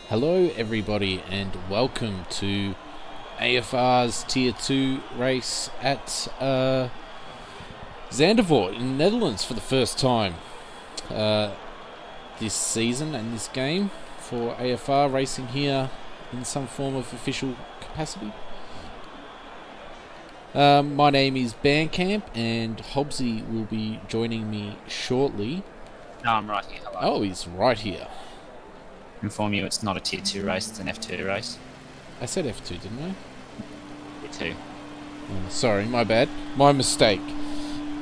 Hello everybody and welcome to AFR's Tier 2 race at Zandvoort in the Netherlands for the first time this season and this game for AFR racing here in some form of official capacity. My name is Bandcamp and Hobbsy will be joining me shortly. No, I'm right here. Hello. Oh, he's right here. Inform you it's not a Tier 2 race, it's an F2 race. I said F2, didn't I? Tier 2. Oh, sorry, my bad. My mistake.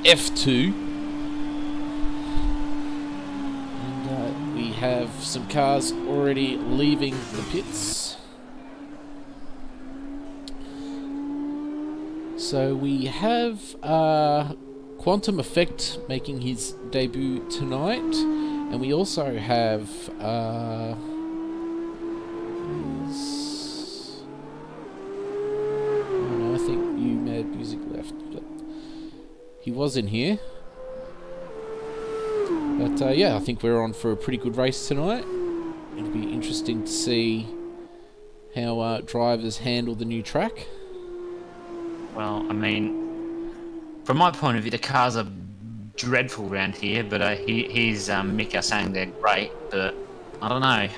F2. And we have some cars already leaving the pits. So we have Quantum Effect making his debut tonight. And we also have I think You Mad Music left, but he was in here. But yeah, I think we're on for a pretty good race tonight. It'll be interesting to see how drivers handle the new track. Well, I mean, from my point of view, the cars are dreadful around here, but he's Mick are saying they're great, but I don't know.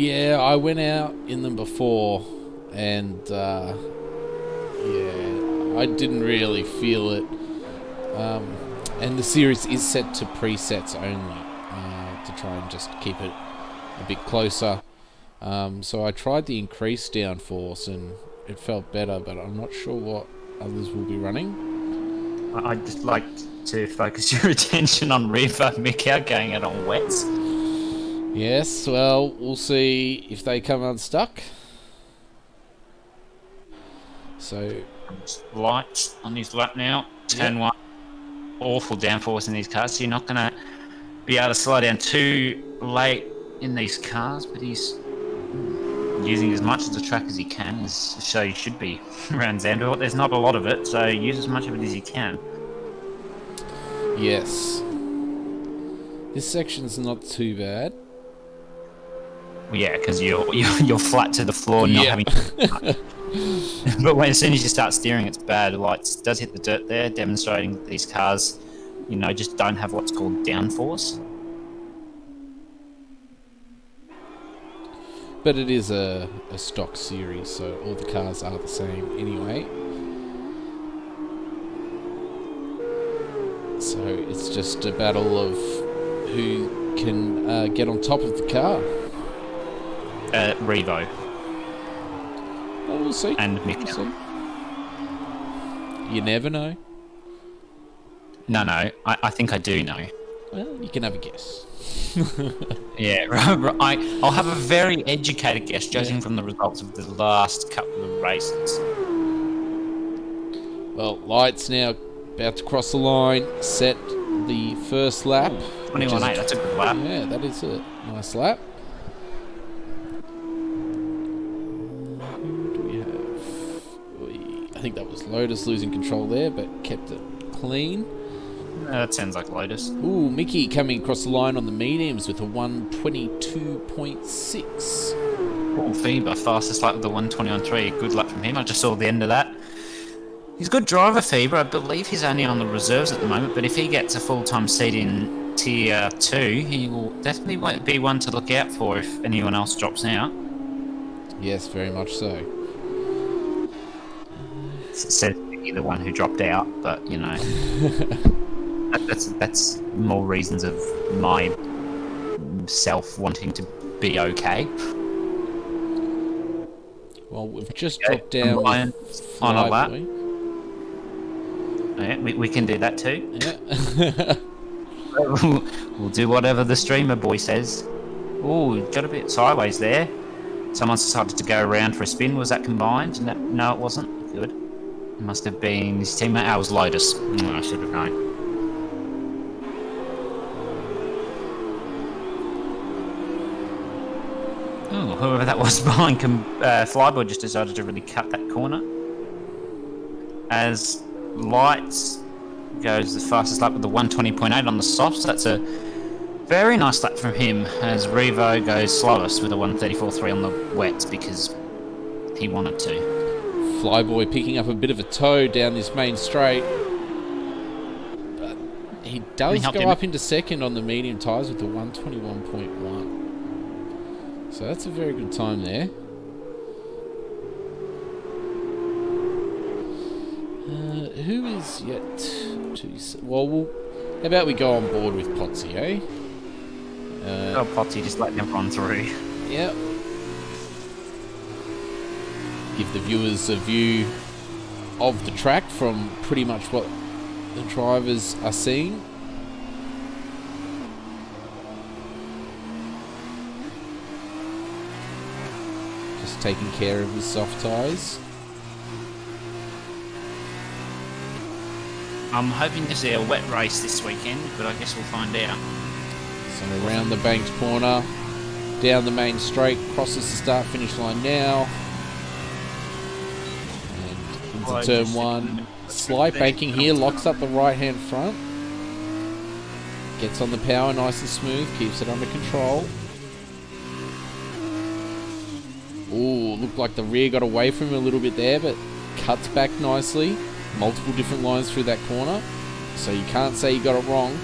Yeah, I went out in them before, and yeah, I didn't really feel it. And the series is set to presets only to try and just keep it a bit closer. So I tried the increased downforce, and it felt better, but I'm not sure what others will be running. I'd just like to focus your attention on Riva Mick going out on wets. Yes, well, we'll see if they come unstuck. So Lights on his lap now. Turn one. Awful downforce in these cars, so you're not going to be able to slow down too late in these cars, but he's using as much of the track as he can, as so you should be around Zandvoort. There's not a lot of it, so use as much of it as you can. yes. This section's not too bad. Well, yeah, because you're flat to the floor, not having. But as soon as you start steering, it's bad. Lights does hit the dirt there, demonstrating that these cars, just don't have what's called downforce. But it is a stock series, so all the cars are the same anyway. So it's just a battle of who can get on top of the car. Revo. Oh, we'll see. And Mick. We'll see. You never know. No, I think I do know. Well, you can have a guess. Yeah, I'll have a very educated guess, judging from the results of the last couple of races. Well, Light's now about to cross the line, set the first lap. 21.8, that's a good lap. Yeah, that is a nice lap. Who do we have? I think that was Lotus losing control there, but kept it clean. That sounds like Lotus. Ooh, Mickey coming across the line on the mediums with a 122.6. Oh, Feber, fastest lap of the 120.3. Good luck from him. I just saw the end of that. He's a good driver, Feber. I believe he's only on the reserves at the moment, but if he gets a full-time seat in Tier 2, he will definitely be one to look out for if anyone else drops out. Yes, very much so. Said the one who dropped out, but, that's more reasons of my self wanting to be okay. Well, we've just dropped down on a lap. Week. Yeah, we can do that too. Yeah. We'll do whatever the streamer boy says. Oh, got a bit sideways there. Someone's decided to go around for a spin. Was that combined? No, it wasn't. Good. It must have been his teammate. I was Lotus. I should have known. Oh, whoever that was behind Flyboy just decided to really cut that corner. As Lights goes the fastest lap with the 120.8 on the softs. That's a Very nice lap from him as Revo goes slowest with a 134.3 on the wets because he wanted to. Flyboy picking up a bit of a toe down this main straight. But he does go up into second on the medium tyres with the 121.1. So that's a very good time there. Who is yet to... Well, how about we go on board with Potsy, eh? Potsy just letting everyone through. Yep. Give the viewers a view of the track from pretty much what the drivers are seeing. Just taking care of his soft tyres. I'm hoping to see a wet race this weekend, but I guess we'll find out. So around the banked corner, down the main straight, crosses the start-finish line now. And into turn one. Slight banking here, locks up the right-hand front. Gets on the power nice and smooth, keeps it under control. Ooh, looked like the rear got away from him a little bit there, but cuts back nicely. Multiple different lines through that corner, so you can't say you got it wrong.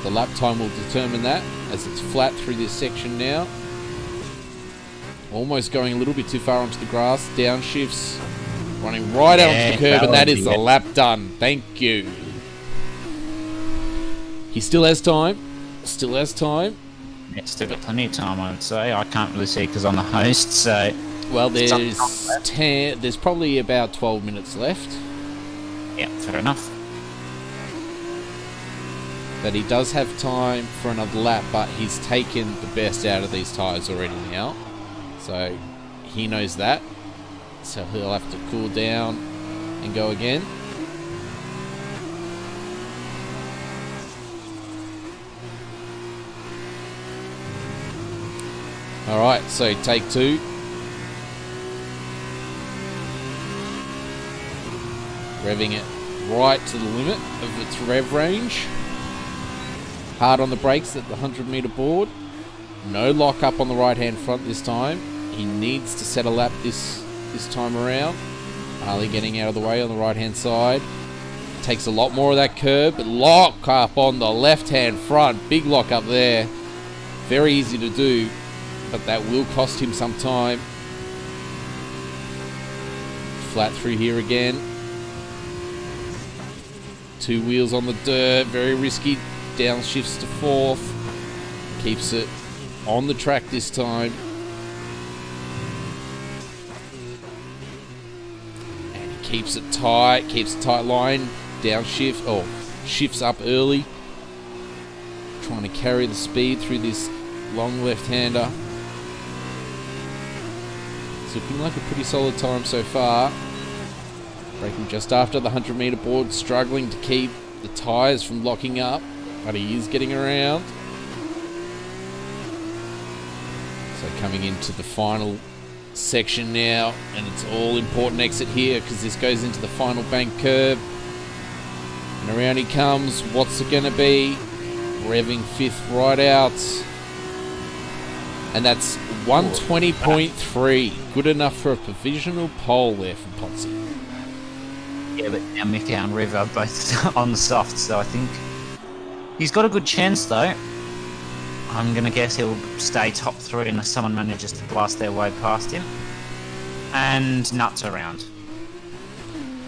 The lap time will determine that, as it's flat through this section now. Almost going a little bit too far onto the grass, downshifts, running right out onto the curb, and that is the lap done. Thank you. He still has time. Still has time. Yeah, still got plenty of time, I would say. I can't really see because I'm the host, so... Well, there's probably about 12 minutes left. Yeah, fair enough. But he does have time for another lap, but he's taken the best out of these tyres already now. So he knows that. So he'll have to cool down and go again. Alright, so take two. Revving it right to the limit of its rev range. Hard on the brakes at the 100-metre board. No lock up on the right-hand front this time. He needs to set a lap this time around. Harley getting out of the way on the right-hand side. Takes a lot more of that curb, but lock up on the left-hand front. Big lock up there. Very easy to do, but that will cost him some time. Flat through here again. Two wheels on the dirt, very risky. Downshifts to fourth. Keeps it on the track this time. And he keeps it tight, keeps a tight line. Downshift, shifts up early. Trying to carry the speed through this long left-hander. It's looking like a pretty solid time so far. Braking just after the 100-metre board, struggling to keep the tyres from locking up, but he is getting around. So coming into the final section now, and it's all important exit here because this goes into the final bank curve. And around he comes. What's it going to be? Revving fifth right out. And that's 120.3. Good enough for a provisional pole there from Potsy. Yeah, but now Mickey and River are both on the soft, so I think he's got a good chance, though. I'm going to guess he'll stay top three unless someone manages to blast their way past him. And Nuts around.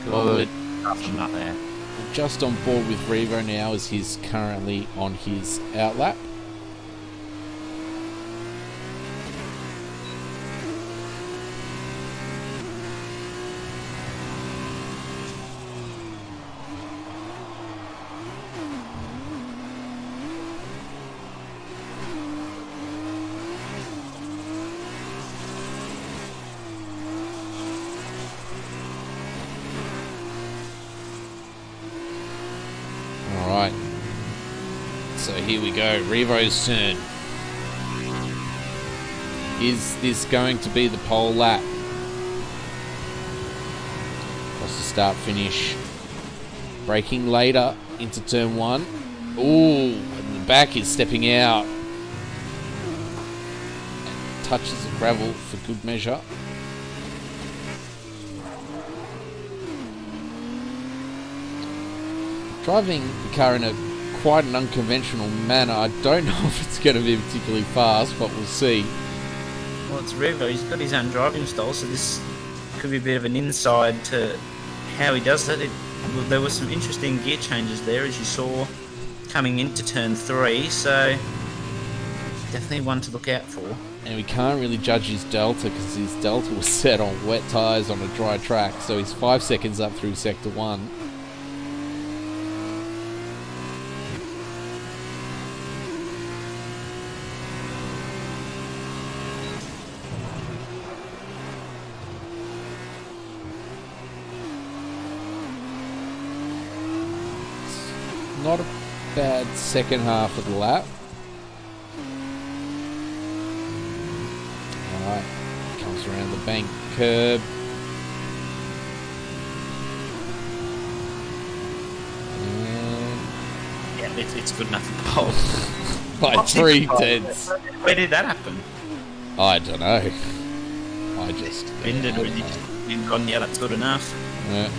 Good. Nut there. Just on board with Revo now as he's currently on his outlap. Alright, so here we go, Revo's turn. Is this going to be the pole lap? Across the start finish. Braking later into turn one. Ooh, and back is stepping out. Touches the gravel for good measure. Driving the car in quite an unconventional manner. I don't know if it's going to be particularly fast, but we'll see. Well, it's Revo. He's got his own driving style, so this could be a bit of an insight to how he does it. There were some interesting gear changes there, as you saw, coming into turn 3, so definitely one to look out for. And we can't really judge his delta because his delta was set on wet tyres on a dry track, so he's 5 seconds up through sector 1. Not a bad second half of the lap. Alright, comes around the bank curb. Yeah, it's good enough for pole. By 3 tenths. Where did that happen? I don't know. I just... Bended, or just gone, yeah, that's good enough. Yeah.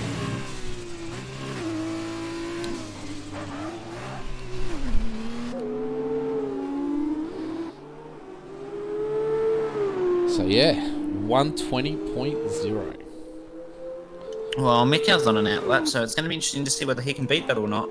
So yeah, 120.0. Well, Mikkel's on an outlap, so it's going to be interesting to see whether he can beat that or not.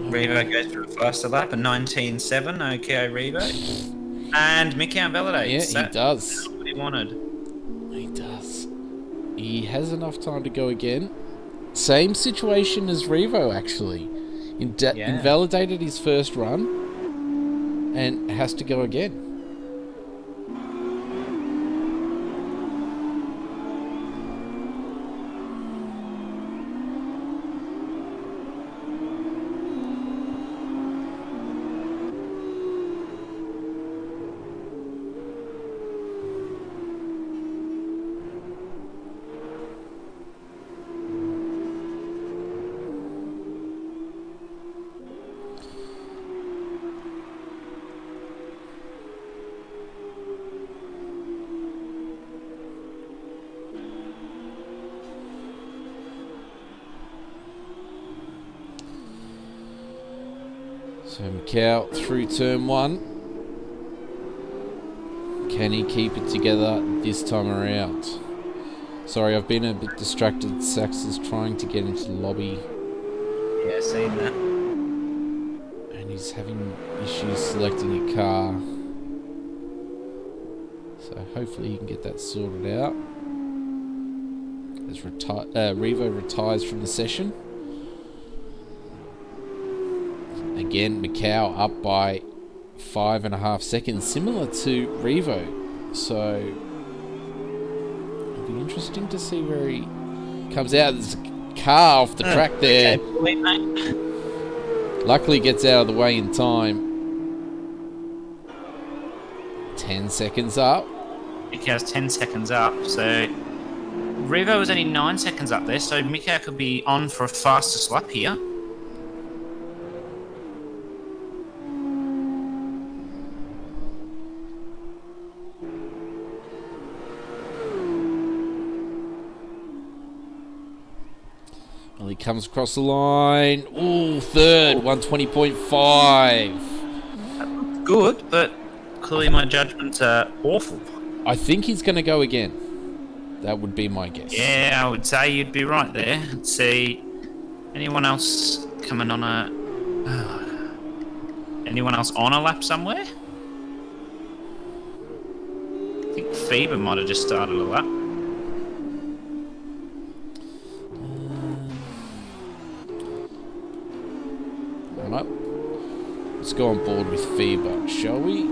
Revo goes for a faster lap, a 19.7. Okay, Revo. And Mikkel validates. Yeah, he does. What he wanted. He does. He has enough time to go again. Same situation as Revo, actually. Invalidated his first run and has to go again. So Mikkel through turn 1. Can he keep it together this time around? Sorry, I've been a bit distracted. Sax is trying to get into the lobby. Yeah, seen that. And he's having issues selecting a car. So hopefully he can get that sorted out. As Revo retires from the session. Again, Mikkel up by 5.5 seconds, similar to Revo. So it'll be interesting to see where he comes out. There's a car off the track there. Luckily gets out of the way in time. 10 seconds up. Mikkel's 10 seconds up, so Revo was only 9 seconds up there, so Mikkel could be on for a fastest lap here. Well, he comes across the line. Ooh, third, 120.5. Good, but clearly my judgments are awful. I think he's going to go again. That would be my guess. Yeah, I would say you'd be right there. Let's see. Anyone else coming on a... anyone else on a lap somewhere? I think Fever might have just started a lap. Right. Let's go on board with Fever, shall we?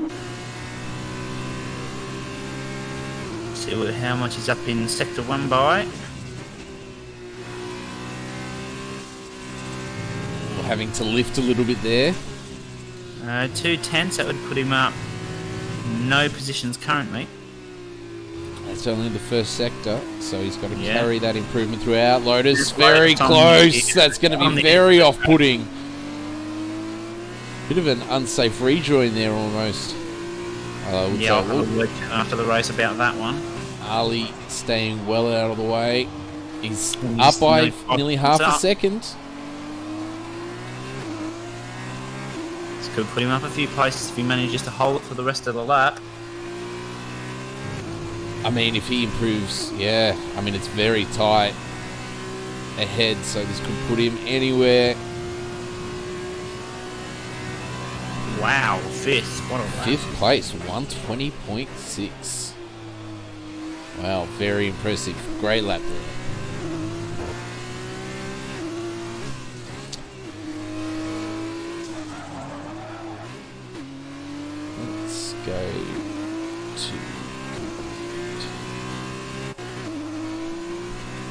See how much he's up in Sector 1 by. We're having to lift a little bit there. 2/10, that would put him up no positions currently. That's only the first sector, so he's got to Yeah. carry that improvement throughout. Lotus, Just very Lotus on close. the- That's going to on be the- very off-putting. Bit of an unsafe rejoin there almost. I would Yeah, I'll say. have a word after the race about that one. Ali staying well out of the way. He's And up he's by nearly 5 nearly half a up. second. This could put him up a few places if he manages to hold it for the rest of the lap. I mean, if he improves, yeah. I mean, it's very tight ahead, so this could put him anywhere. Wow, fifth. What a lap. Fifth place, 120.6. Wow, very impressive. Great lap there. Let's go to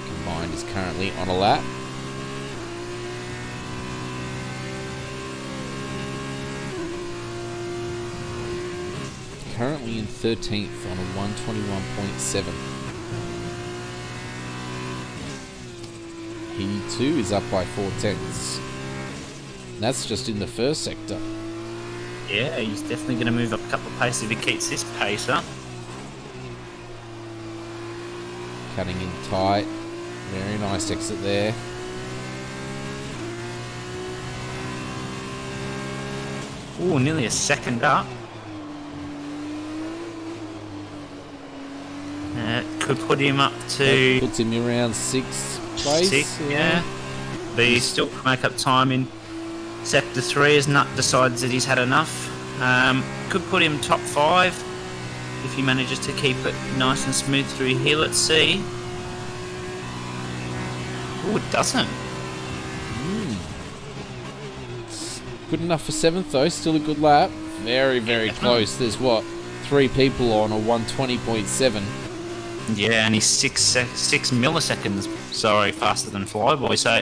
combined is currently on a lap. Currently in 13th on a 121.7. He too is up by 4/10. That's just in the first sector. Yeah, he's definitely going to move up a couple of paces if he keeps this pace up. Cutting in tight. Very nice exit there. Ooh, nearly a second up. Could put him up to Puts him around 6th place. 6, yeah. But he still can make up time in Sector 3 as Nut decides that he's had enough. Could put him top 5 if he manages to keep it nice and smooth through here. Let's see. Oh, it doesn't. Good enough for 7th though. Still a good lap. Very, very close. There's what? 3 people on a 120.7. Yeah, and he's 6 milliseconds, faster than Flyboy. So,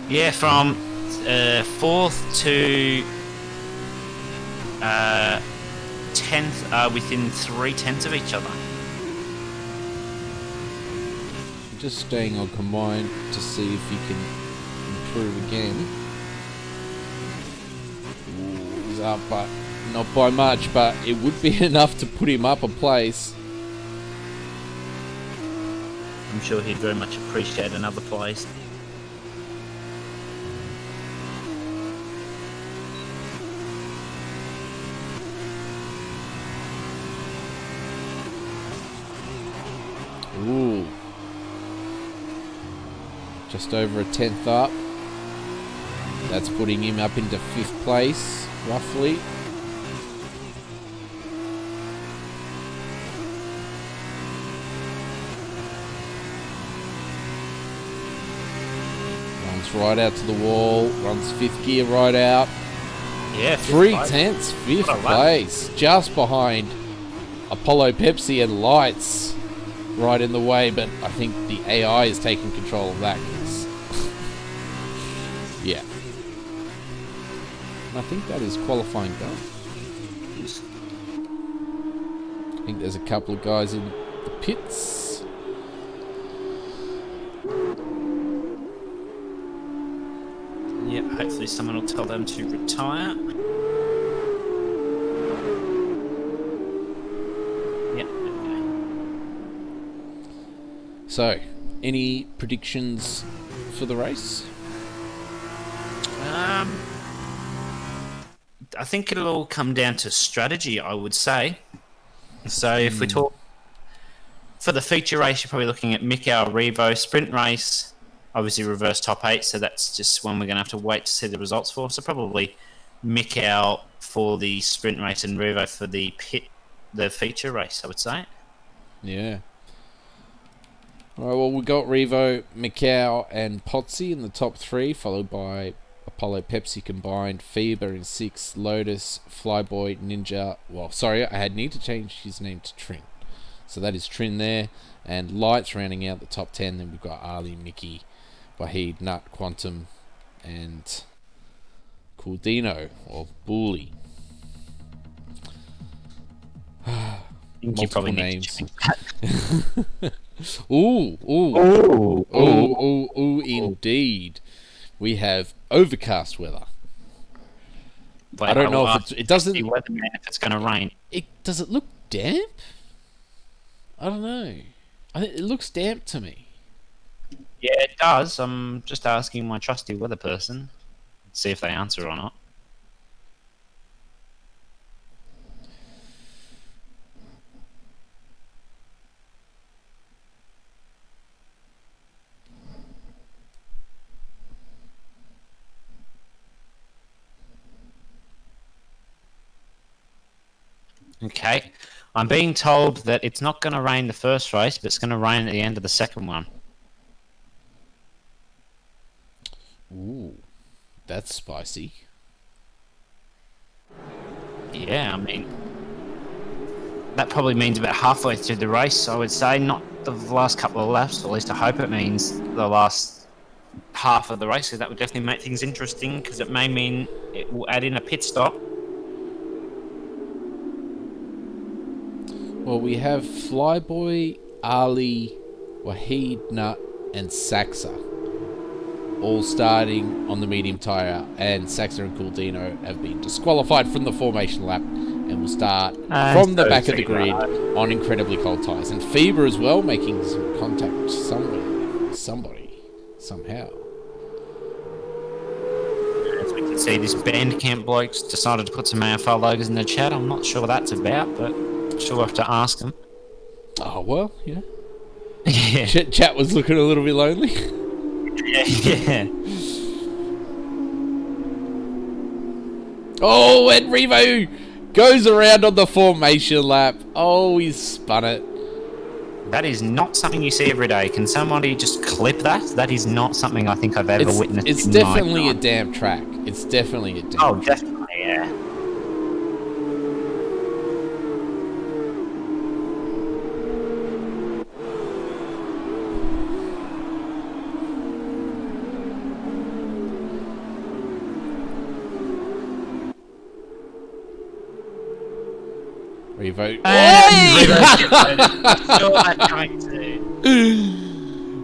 yeah, from 4th to 10th are within 3/10 of each other. Just staying on combined to see if he can improve again. Ooh, he's up, but not by much, but it would be enough to put him up a place. I'm sure he'd very much appreciate another place. Ooh. Just over a 10th up. That's putting him up into 5th place, roughly. Runs right out to the wall, runs 5th gear right out. Yeah, 3/10, 5th What a lap. place, just behind Apollo Pepsi and Lights, right in the way, but I think the AI is taking control of that. 'Cause yeah. And I think that is qualifying done. I think there's a couple of guys in the pits. Yep, hopefully someone will tell them to retire. Yep, okay. So, any predictions for the race? I think it'll all come down to strategy, I would say. So if we talk for the feature race, you're probably looking at Mikau Revo sprint race, obviously reverse top 8. So that's just one we're going to have to wait to see the results for. So probably Mikau for the sprint race and Revo for the feature race, I would say. Yeah. All right, well, we got Revo, Mikau, and Potsy in the top 3, followed by Apollo Pepsi combined, Fever in 6th, Lotus, Flyboy, Ninja. Well, sorry, I need to change his name to Trin. So that is Trin there. And Lights rounding out the top 10. Then we've got Ali, Mickey, Wahid, Nut, Quantum, and Coldino, or Bully. You probably names. Ooh, indeed. We have overcast weather. Well, I don't know if it doesn't. Weatherman if it's going to rain. Does it look damp? I don't know. It looks damp to me. Yeah, it does. I'm just asking my trusty weather person. See if they answer or not. Okay. I'm being told that it's not going to rain the first race, but it's going to rain at the end of the second one. Ooh, that's spicy. Yeah, I mean, that probably means about halfway through the race, I would say. Not the last couple of laps, at least I hope it means the last half of the race. So that would definitely make things interesting, because it may mean it will add in a pit stop. Well, we have Flyboy, Ali, Wahid, Nut, and Saxa all starting on the medium tyre, and Saxa and Coldino have been disqualified from the formation lap and will start from the back of the grid on incredibly cold tyres. And Fever as well, making some contact somewhere, somehow. As we can see, this Bandcamp bloke's decided to put some AFR logos in the chat. I'm not sure what that's about, but I'm sure we'll have to ask them. Oh, well, yeah. Yeah. Chat was looking a little bit lonely. Yeah. Oh, and Revo goes around on the formation lap. Oh, he's spun it. That is not something you see every day. Can somebody just clip that? That is not something I think I've ever witnessed. It's definitely a damn track. It's definitely a damn Oh, definitely, yeah. Revo.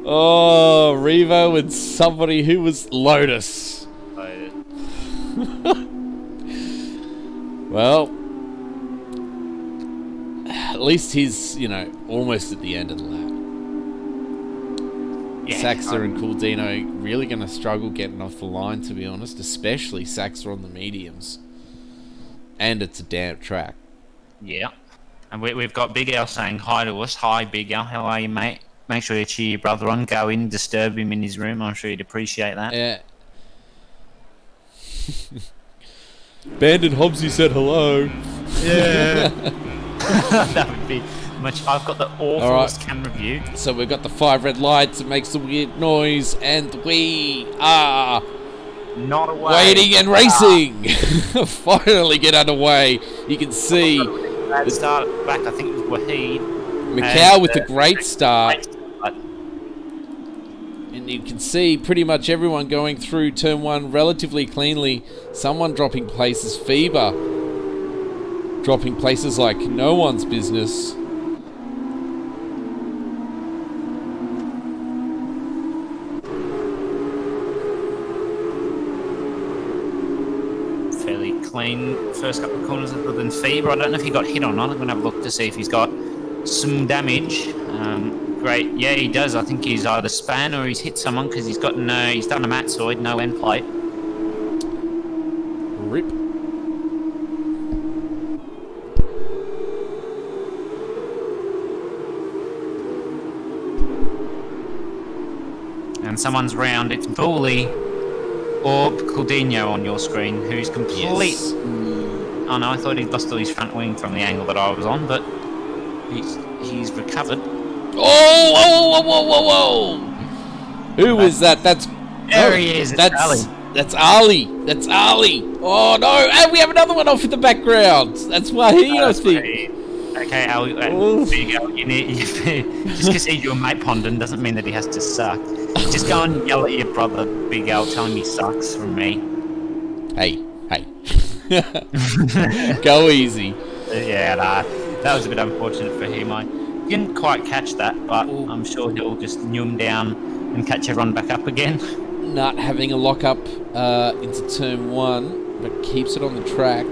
Oh, Revo and somebody who was Lotus. Well, at least he's, almost at the end of the lap. Yeah, Saxa and Coldino really going to struggle getting off the line, to be honest, especially Saxa on the mediums. And it's a damp track. Yeah. And we've got Big Al saying hi to us. Hi, Big Al. How are you, mate? Make sure you cheer your brother on. Go in, disturb him in his room. I'm sure he'd appreciate that. Yeah. Bandit Hobbsy said hello. Yeah. That would be much. I've got the awfulest camera view. So we've got the 5 red lights. It makes a weird noise. And we are not away. Waiting and racing. Finally get underway. You can see bad start back. I think it was Wahid. Mikau with a great start. And you can see pretty much everyone going through turn 1 relatively cleanly. Someone dropping places. Fever dropping places like no one's business. Fairly clean first couple of corners other than Fever. I don't know if he got hit or not. I'm going to have a look to see if he's got some damage. Great. Yeah, he does. I think he's either span or he's hit someone because he's done a matsoid, no end plate. Rip. and someone's round, it's Bully or Claudinho on your screen, who's complete. Yes. Oh no, I thought he'd lost all his front wing from the angle that I was on, but he's recovered. Oh, whoa, whoa, whoa, whoa, whoa! Who was that? That's There he is. It's Ali. That's Ali. That's Ali. Oh no! And we have another one off in the background. That's Wahid, I think. Okay, Ali. Big Al, you need, just because he's your mate Pondon doesn't mean that he has to suck. Just go and yell at your brother, Big Al, tell him he sucks from me. Hey. Go easy. Yeah, that was a bit unfortunate for him. I didn't quite catch that, but I'm sure he'll just new him down and catch everyone back up again. Not having a lock up into turn 1, but keeps it on the track.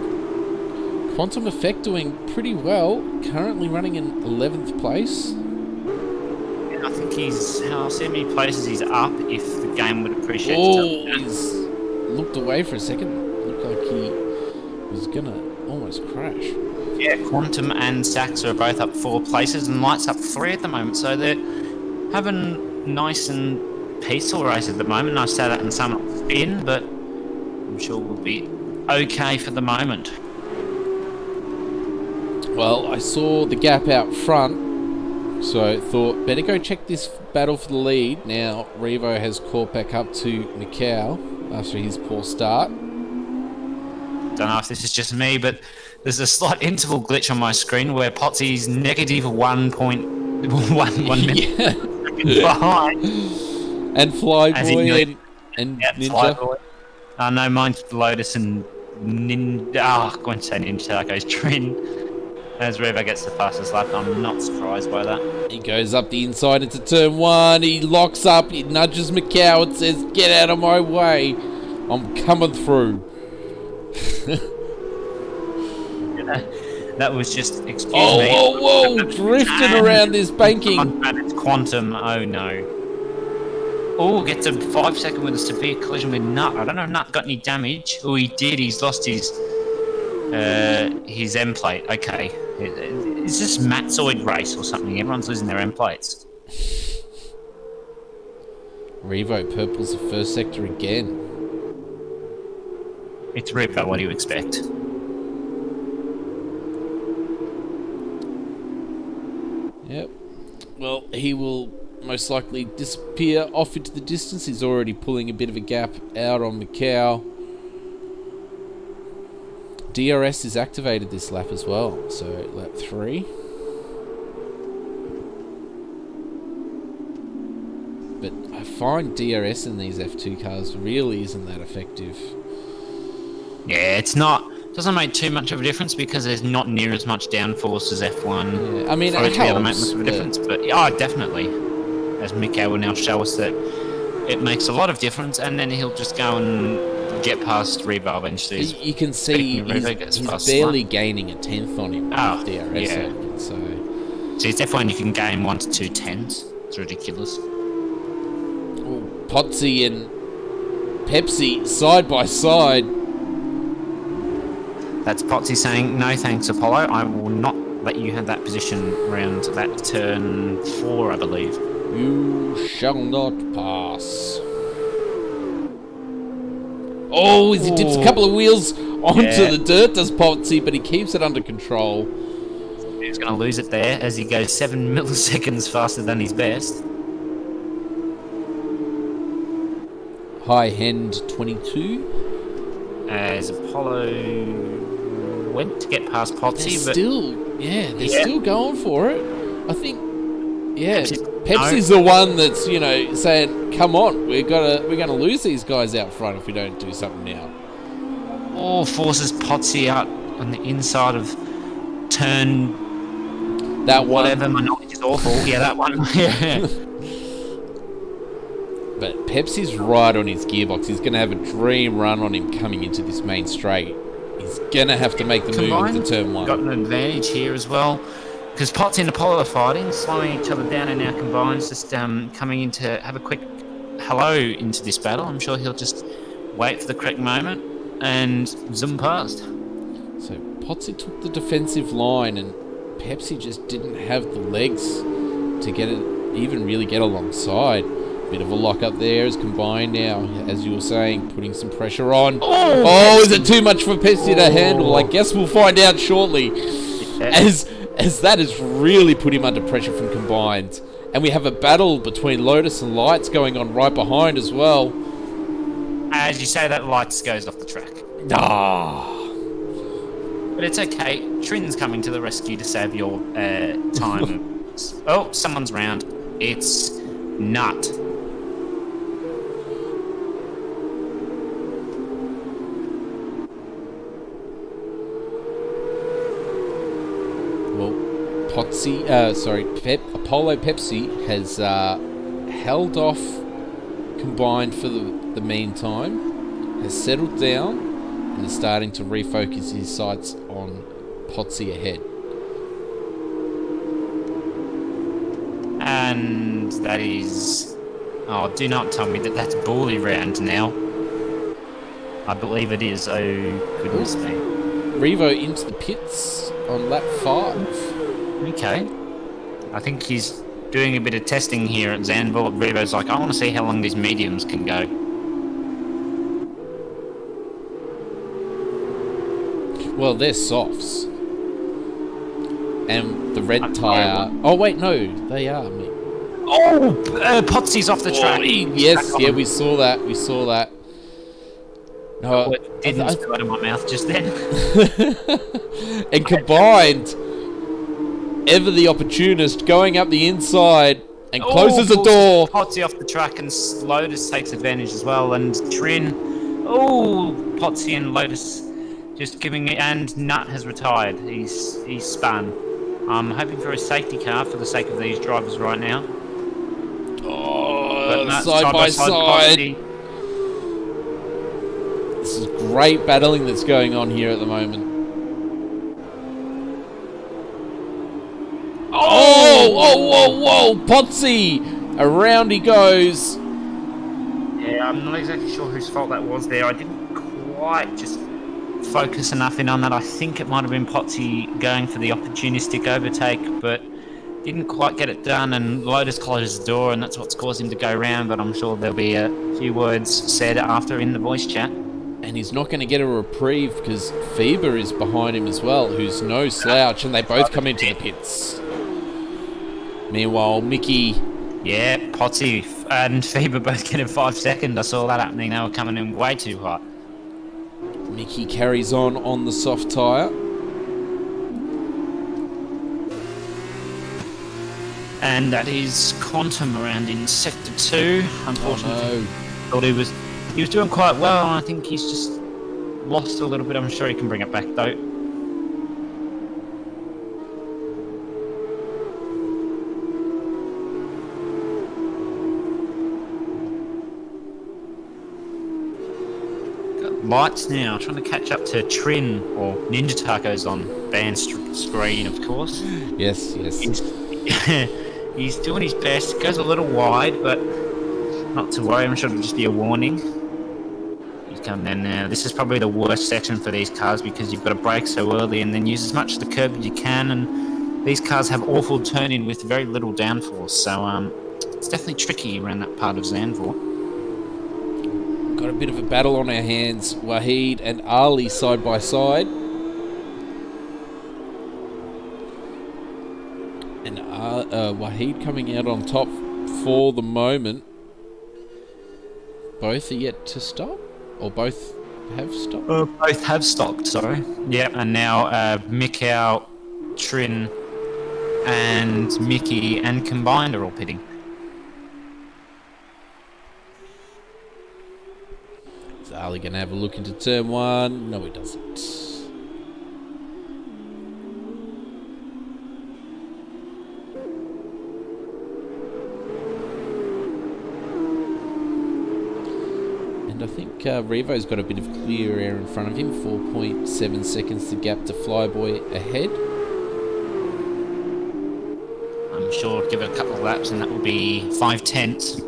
Quantum Effect doing pretty well, currently running in 11th place. I think I'll see how many places he's up if the game would appreciate it. He's looked away for a second. Looked like he was gonna almost crash. Yeah, Quantum and Sax are both up 4 places and Light's up 3 at the moment, so they're having nice and peaceful race at the moment. I say that in some spin, but I'm sure we'll be okay for the moment. Well, I saw the gap out front, so thought better go check this battle for the lead. Now Revo has caught back up to Macau after his poor start. Don't know if this is just me, but there's a slight interval glitch on my screen where Potsy's negative 1.1 minute behind. And Flyboy and Ninja. Flyboy. No, mine's Lotus and Ninja. I'm going to say Ninja, that goes Trin. As Revo gets the fastest lap, I'm not surprised by that. He goes up the inside into turn 1. He locks up. He nudges Macau and says, "Get out of my way. I'm coming through." That was just, excuse me. Whoa, drifting around this banking. It's Quantum, oh no. Oh, gets a 5-second with a severe collision with Nut. I don't know if Nut got any damage. Oh, he did. He's lost his end plate. Okay. Is this Matzoid race or something? Everyone's losing their end plates. Revo purples the first sector again. It's Revo, what do you expect? Yep. Well, he will most likely disappear off into the distance. He's already pulling a bit of a gap out on Macau. DRS is activated this lap as well, so lap 3. But I find DRS in these F2 cars really isn't that effective. Yeah, it's not. Doesn't make too much of a difference because there's not near as much downforce as F1. Yeah, I mean, it helps, helps, make much of a difference, but yeah, definitely. As Mikko will now show us that it makes a lot of difference, and then he'll just go and get past Revo eventually. You can see he's barely gaining a tenth on him with DRS. Yeah. Open, so it's F1 you can gain 1 to 2 tenths. It's ridiculous. Potsy and Pepsi side by side. That's Potsy saying, "No thanks, Apollo. I will not let you have that position around that turn 4, I believe. You shall not pass." Oh, as he dips a couple of wheels onto the dirt, does Potsy, but he keeps it under control. He's going to lose it there as he goes 7 milliseconds faster than his best. High Hand 22. As Apollo went to get past Potsy, but they're still going for it. I think, Pepsi's the one that's saying, "Come on, we're gonna lose these guys out front if we don't do something now." Oh, forces Potsy out on the inside of turn. That whatever. one. My knowledge is awful. Yeah, that one. Yeah. But Pepsi's right on his gearbox. He's going to have a dream run on him coming into this main straight. He's going to have to make the move into turn 1. Got an advantage here as well. Because Potts and Apollo are fighting, slowing each other down, and now Combine's just coming in to have a quick hello into this battle. I'm sure he'll just wait for the correct moment and zoom past. So Potsy took the defensive line, and Pepsi just didn't have the legs to even really get alongside. Bit of a lock up there as Combined now, as you were saying, putting some pressure on. Oh, is it too much for Pepsi to handle? I guess we'll find out shortly. As that has really put him under pressure from Combined. And we have a battle between Lotus and Lights going on right behind as well. As you say, that Lights goes off the track. But it's okay. Trin's coming to the rescue to save your time. Oh, someone's round. It's Nut. Well, Apollo Pepsi has held off Combined for the meantime, has settled down, and is starting to refocus his sights on Potsy ahead. And that is... Oh, do not tell me that that's Bully round now. I believe it is. Oh, goodness me. Revo into the pits on lap 5. Okay. I think he's doing a bit of testing here at Zandvoort. Revo's like, I want to see how long these mediums can go. Well, they're softs. And the red tyre... Oh, wait, no. They are. Oh! Potsy's off the track. Yes, yeah, we saw that. We saw that. No, it didn't spill out of my mouth just then. And Combined, ever the opportunist, going up the inside and closes the door. Potsy off the track, and Lotus takes advantage as well. And Trin... Oh! Potsy and Lotus just giving it... And Nut has retired. He's spun. I'm hoping for a safety car for the sake of these drivers right now. Oh, side by side. This is great battling that's going on here at the moment. Whoa! Potsy! Around he goes. Yeah, I'm not exactly sure whose fault that was there. I didn't quite just focus enough in on that. I think it might have been Potsy going for the opportunistic overtake, but didn't quite get it done, and Lotus closed the door, and that's what's caused him to go round, but I'm sure there'll be a few words said after in the voice chat. And he's not going to get a reprieve because Feber is behind him as well, who's no slouch, and they both come into the pits. Meanwhile, Mickey... Yeah, Potsy and Feber both getting 5 seconds. I saw that happening. They were coming in way too hot. Mickey carries on the soft tyre. And that is Quantum around in Sector 2. Unfortunately, thought he was doing quite well. I think he's just lost a little bit. I'm sure he can bring it back though. Got Lights now, trying to catch up to Trin, or Ninja Taco's on band screen, of course. Yes. He's doing his best. Goes a little wide, but not to worry. I'm sure it'll just be a warning. He's coming in now. This is probably the worst section for these cars because you've got to brake so early and then use as much of the curb as you can. And these cars have awful turn-in with very little downforce. So it's definitely tricky around that part of Zandvoort. Got a bit of a battle on our hands. Wahid and Ali side by side. And Wahid coming out on top for the moment. Both are yet to stop? Or both have stopped? Both have stopped, sorry. Yep, and now Mikau, Trin, and Mickey and Combined are all pitting. Is Ali going to have a look into turn 1? No, he doesn't. I think Revo's got a bit of clear air in front of him. 4.7 seconds the gap to Flyboy ahead. I'm sure give it a couple of laps and that will be 5/10.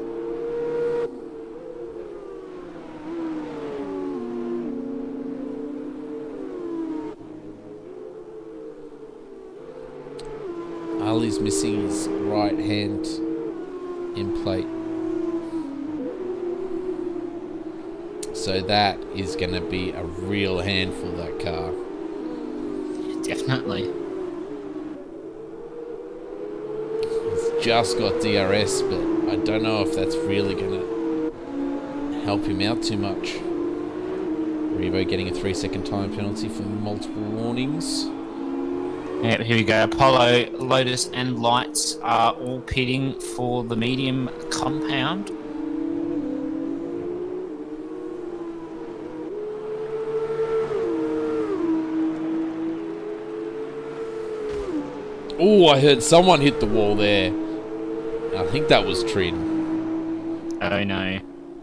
Ali's missing his right hand in plate. So that is going to be a real handful, that car. Definitely. He's just got DRS, but I don't know if that's really going to help him out too much. Revo getting a 3-second time penalty for multiple warnings. Yeah, here we go. Apollo, Lotus, and Lights are all pitting for the medium compound. Oh, I heard someone hit the wall there. I think that was Trin. Oh no.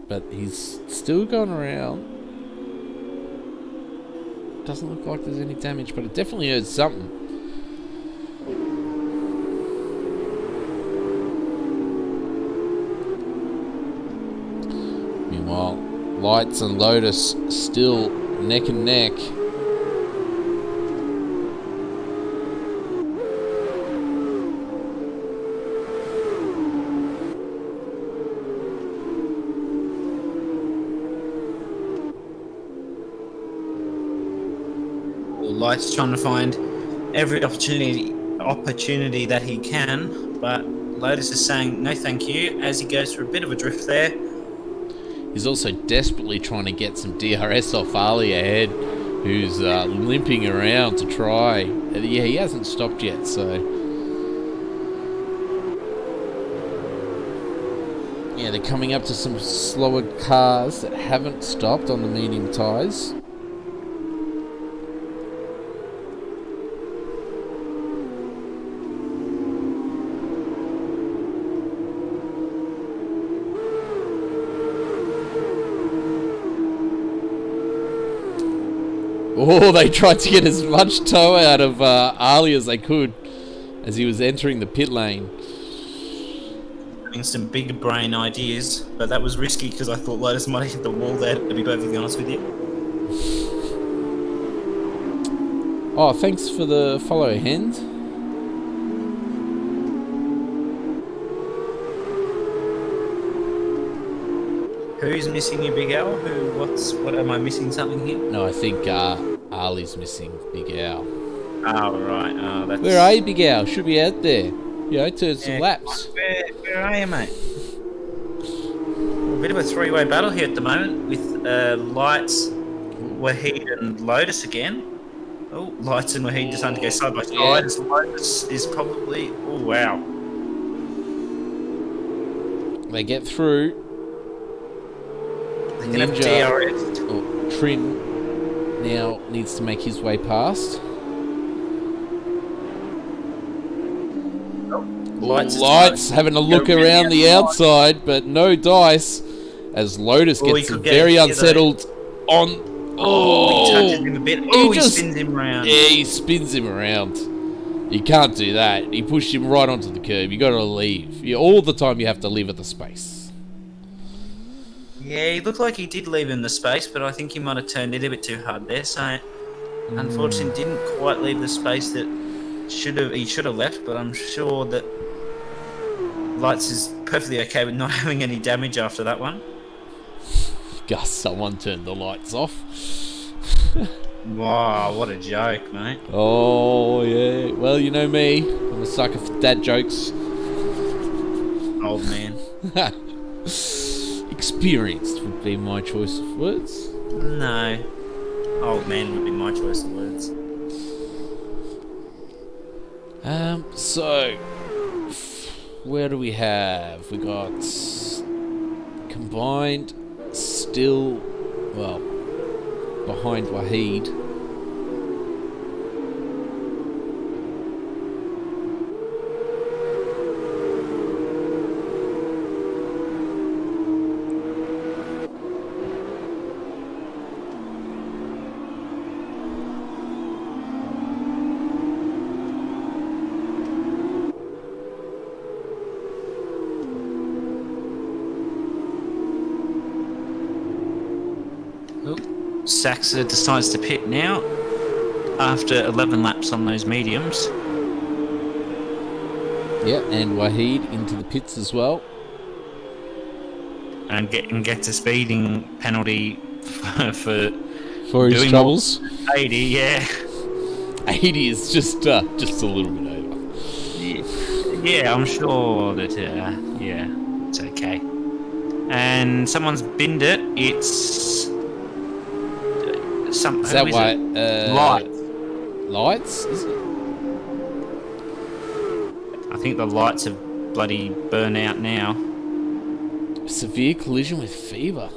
But he's still going around. Doesn't look like there's any damage, but it definitely heard something. Meanwhile, Lights and Lotus still neck and neck. Light's trying to find every opportunity that he can, but Lotus is saying no thank you as he goes for a bit of a drift there. He's also desperately trying to get some DRS off Ali ahead, who's limping around to try. Yeah, he hasn't stopped yet, so... Yeah, they're coming up to some slower cars that haven't stopped on the medium tyres. Oh, they tried to get as much tow out of Ali as they could as he was entering the pit lane. Having some big brain ideas, but that was risky because I thought Lotus might have hit the wall there, to be perfectly honest with you. Oh, thanks for the follow, Hend. Who's missing you, Big Al? What am I missing something here? No, I think Ali's missing Big Al. Oh, right. Oh, that's... Where are you, Big Al? Should be out there. You know, turn some laps. Where are you, mate? A bit of a three-way battle here at the moment with Lights, Wahid, and Lotus again. Oh, Lights and Wahid just to go side by side. As Lotus is probably... Oh, wow. They get through. They're going to have DRS. Oh, Trin now needs to make his way past. Lights having a look around the outside, but no dice as Lotus gets very unsettled on... Oh, he touches him a bit. Oh, he spins him around. Yeah, he spins him around. You can't do that. He pushed him right onto the curb. You got to leave. All the time you have to leave at the space. Yeah, he looked like he did leave him the space, but I think he might have turned it a bit too hard there. So, unfortunately, didn't quite leave the space that he should have left. But I'm sure that Lights is perfectly okay with not having any damage after that one. Gus, someone turned the lights off. Wow, what a joke, mate. Oh, yeah. Well, you know me. I'm a sucker for dad jokes. Old man. Experienced would be my choice of words. No. Old man would be my choice of words. So... Where do we have? We got... Combined... Still... Well... Behind Wahid. Saxa decides to pit now after 11 laps on those mediums. Yeah, and Wahid into the pits as well. And gets a speeding penalty for his doing troubles. 80. Yeah, 80 is just a little bit over. yeah. I'm sure that yeah, it's okay. And someone's binned it. It's some. Is Who that is why? it? Light. Lights? Is it? I think the lights have bloody burn out now. Severe collision with fever.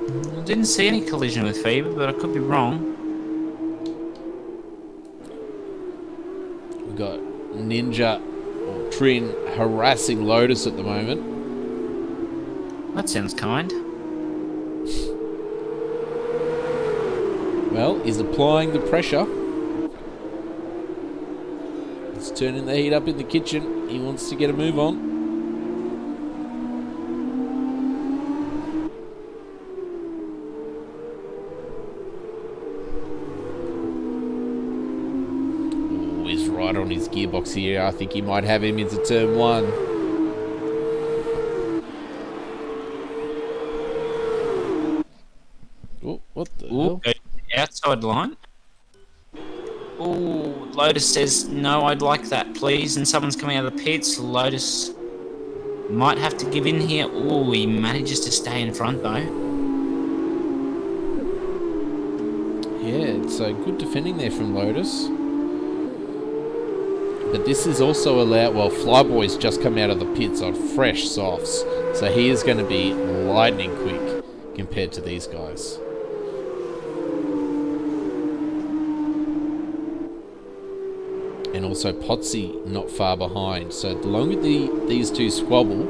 I didn't see any collision with fever, but I could be wrong. We've got Ninja or Trin harassing Lotus at the moment. That sounds kind. Well, he's applying the pressure. He's turning the heat up in the kitchen. He wants to get a move on. Oh, he's right on his gearbox here. I think he might have him into turn 1. Oh, what the hell? Outside line. Oh, Lotus says, no, I'd like that, please. And someone's coming out of the pits. Lotus might have to give in here. Oh, he manages to stay in front, though. Yeah, it's good defending there from Lotus. But this is also allowed... Well, Flyboy's just come out of the pits on fresh softs. So he is going to be lightning quick compared to these guys. And also Potsy not far behind. So the longer these two squabble,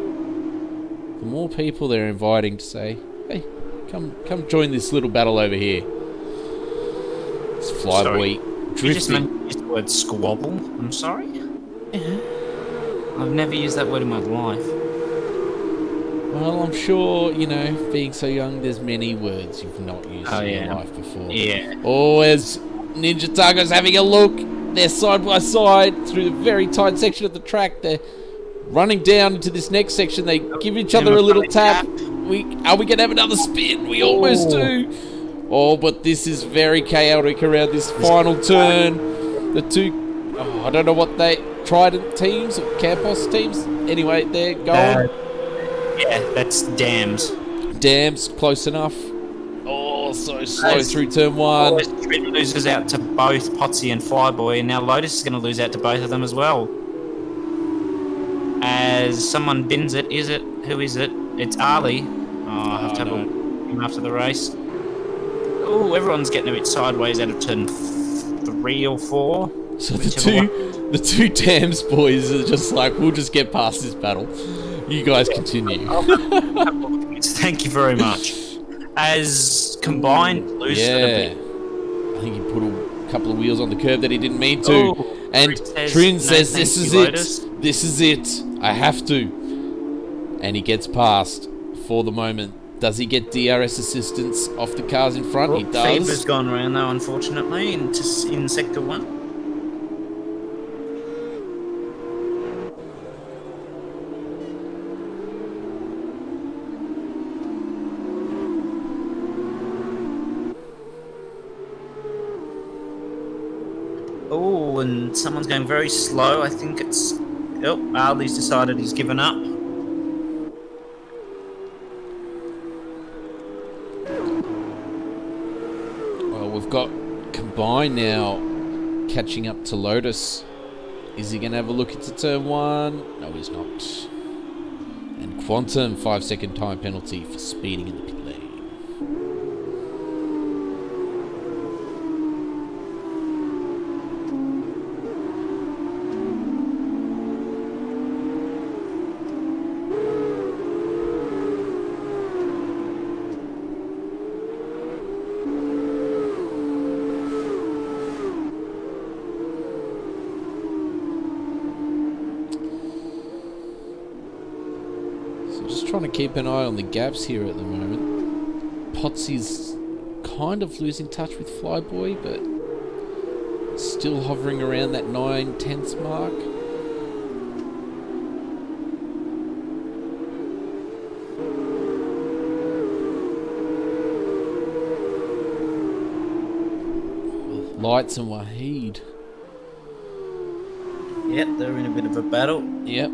the more people they're inviting to say, hey, come join this little battle over here. It's Flyboy drifting. You just used the word squabble. I'm sorry? I've never used that word in my life. Well, I'm sure, being so young, there's many words you've not used in your life before. Yeah. Oh, as Ninja Tago's having a look. They're side by side through the very tight section of the track. They're running down into this next section. They give each other a little tap. Are we going to have another spin? We almost do. Oh, but this is very chaotic around this final turn. The two, I don't know what they... Trident teams or Campos teams. Anyway, they're going. Yeah, that's Dams. Dams, close enough. Oh, so slow through turn 1. Trin loses out to both Potsy and Flyboy, and now Lotus is going to lose out to both of them as well. As someone bins it, is it? Who is it? It's Ali. I have to have him after the race. Oh, everyone's getting a bit sideways out of turn 3 or 4. So the two Dams boys are just like, we'll just get past this battle. You guys continue. Thank you very much. As combined, loses it a bit. I think he put a couple of wheels on the curb that he didn't mean to. And Trin says, this is it. This is it. I have to. And he gets past for the moment. Does he get DRS assistance off the cars in front? He does. Fever's gone around though, unfortunately, in Sector 1. Oh, and someone's going very slow. I think it's... Oh, Ali's decided he's given up. Well, we've got Combine now catching up to Lotus. Is he going to have a look into turn 1? No, he's not. And Quantum, 5-second time penalty for speeding in the pit lane. Trying to keep an eye on the gaps here at the moment. Potsy's kind of losing touch with Flyboy, but still hovering around that 9/10 mark. Lights and Wahid. Yep, they're in a bit of a battle. Yep.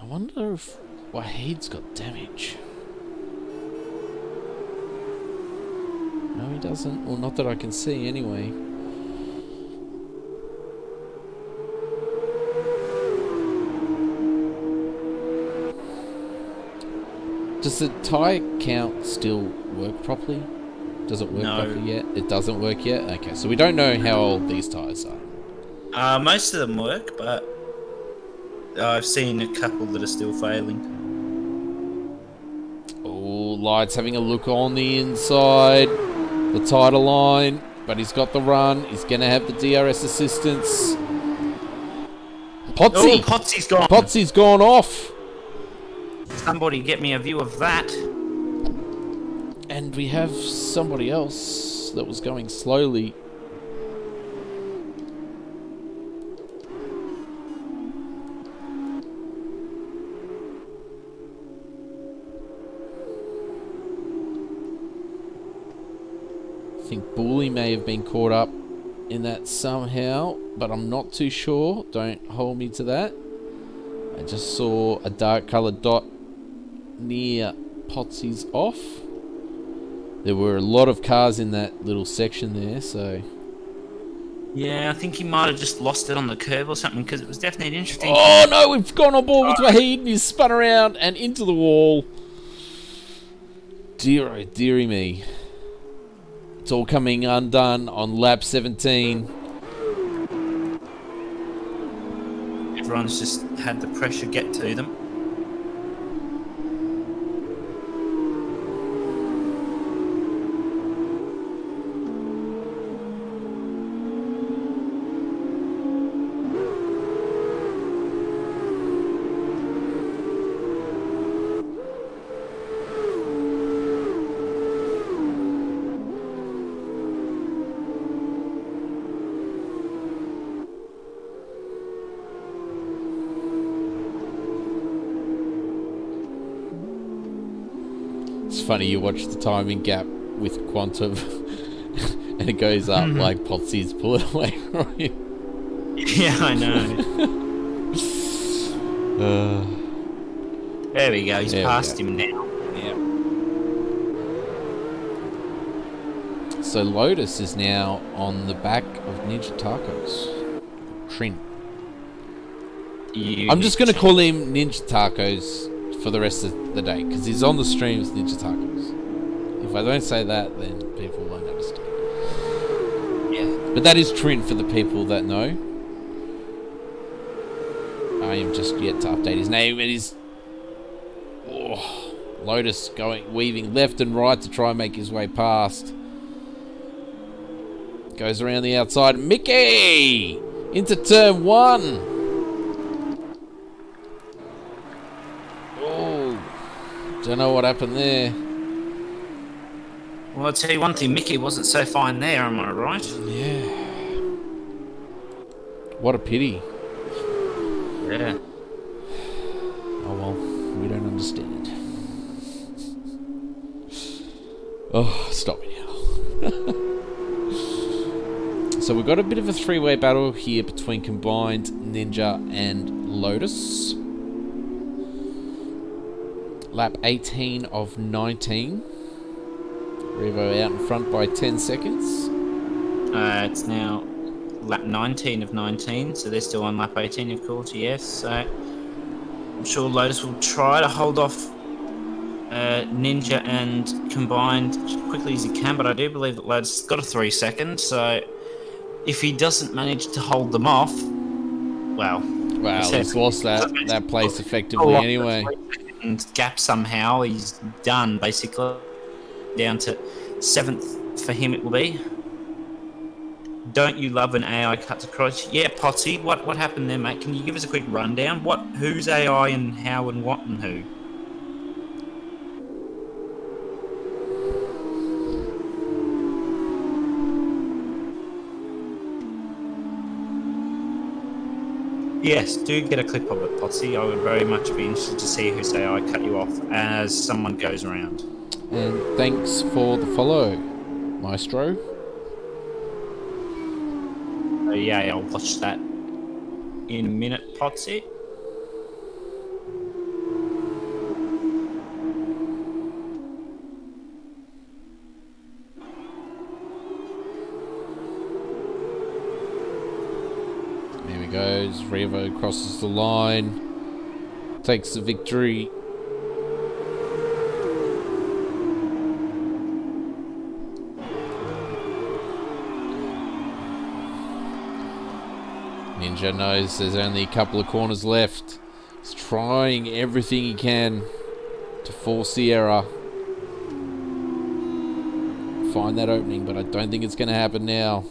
I wonder if Wahid's got damage. No, he doesn't. Well, not that I can see anyway. Does the tyre count still work properly? Does it work properly yet? It doesn't work yet? Okay, so we don't know how old these tyres are. Most of them work, but I've seen a couple that are still failing. Oh, Light's having a look on the inside. The title line, but he's got the run. He's going to have the DRS assistance. Potsy! Oh, Potsy's gone. Potsy's gone off. Somebody get me a view of that. And we have somebody else that was going slowly. I think Bully may have been caught up in that somehow, but I'm not too sure. Don't hold me to that. I just saw a dark coloured dot near Potsy's off. There were a lot of cars in that little section there, so... Yeah, I think he might have just lost it on the curve or something, because it was definitely interesting. Oh no, we've gone on board with Wahid and he's spun around and into the wall. Dear oh dearie me. It's all coming undone on lap 17. Everyone's just had the pressure get to them. It's funny, you watch the timing gap with Quantum and it goes up like Potsy's pulling away from you. Yeah, I know. There we go, he's past him now. Yeah. So Lotus is now on the back of Ninja Tacos. Trin. I'm just going to call him Ninja Tacos for the rest of the day, because he's on the stream as Ninja Tacos. If I don't say that, then people won't understand. Yeah. But that is Trin for the people that know. I am just yet to update his name. It is Lotus weaving left and right to try and make his way past. Goes around the outside. Mickey! Into turn 1. Don't know what happened there. Well, I'll tell you one thing, Mickey wasn't so fine there, am I right? Yeah. What a pity. Yeah. Oh well, we don't understand. Oh, stop me now. So we've got a bit of a three-way battle here between Combined, Ninja and Lotus. Lap 18 of 19. Revo out in front by 10 seconds. It's now lap 19 of 19, so they're still on lap 18, of course, yes. So I'm sure Lotus will try to hold off Ninja and Combined as quickly as he can, but I do believe that Lotus has got a 3 second, so if he doesn't manage to hold them off, well, he's lost that place effectively anyway. And gap somehow, he's done basically. Down to 7th for him it will be. Don't you love an AI cuts across? Yeah, Potsy, what happened there, mate? Can you give us a quick rundown? Who's AI and how and what and who? Yes, do get a clip of it, Potsy. I would very much be interested to see who say I cut you off as someone goes around. And thanks for the follow, Maestro. So yeah, I'll watch that in a minute, Potsy. There he goes. Revo crosses the line. Takes the victory. Ninja knows there's only a couple of corners left. He's trying everything he can to force the error. Find that opening, but I don't think it's going to happen now.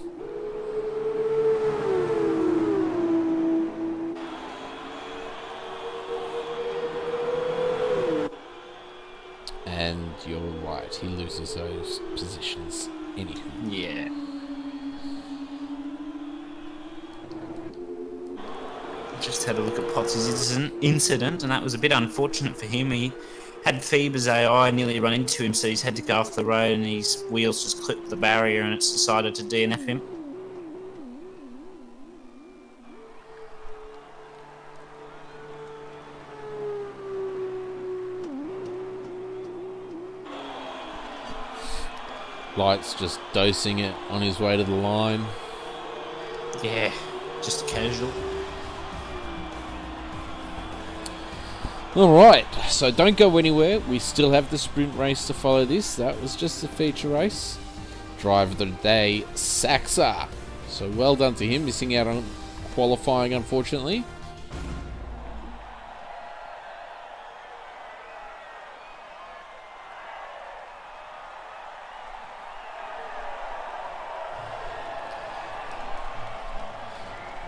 And you're right, he loses those positions anywho. Yeah. Just had a look at Potsy's incident, and that was a bit unfortunate for him. He had Phoebe's AI nearly run into him, so he's had to go off the road, and his wheels just clipped the barrier, and it's decided to DNF him. Light's just dosing it on his way to the line. Yeah, just casual. Alright, so don't go anywhere. We still have the sprint race to follow this. That was just the feature race. Driver of the day, Saxa. So well done to him, missing out on qualifying, unfortunately.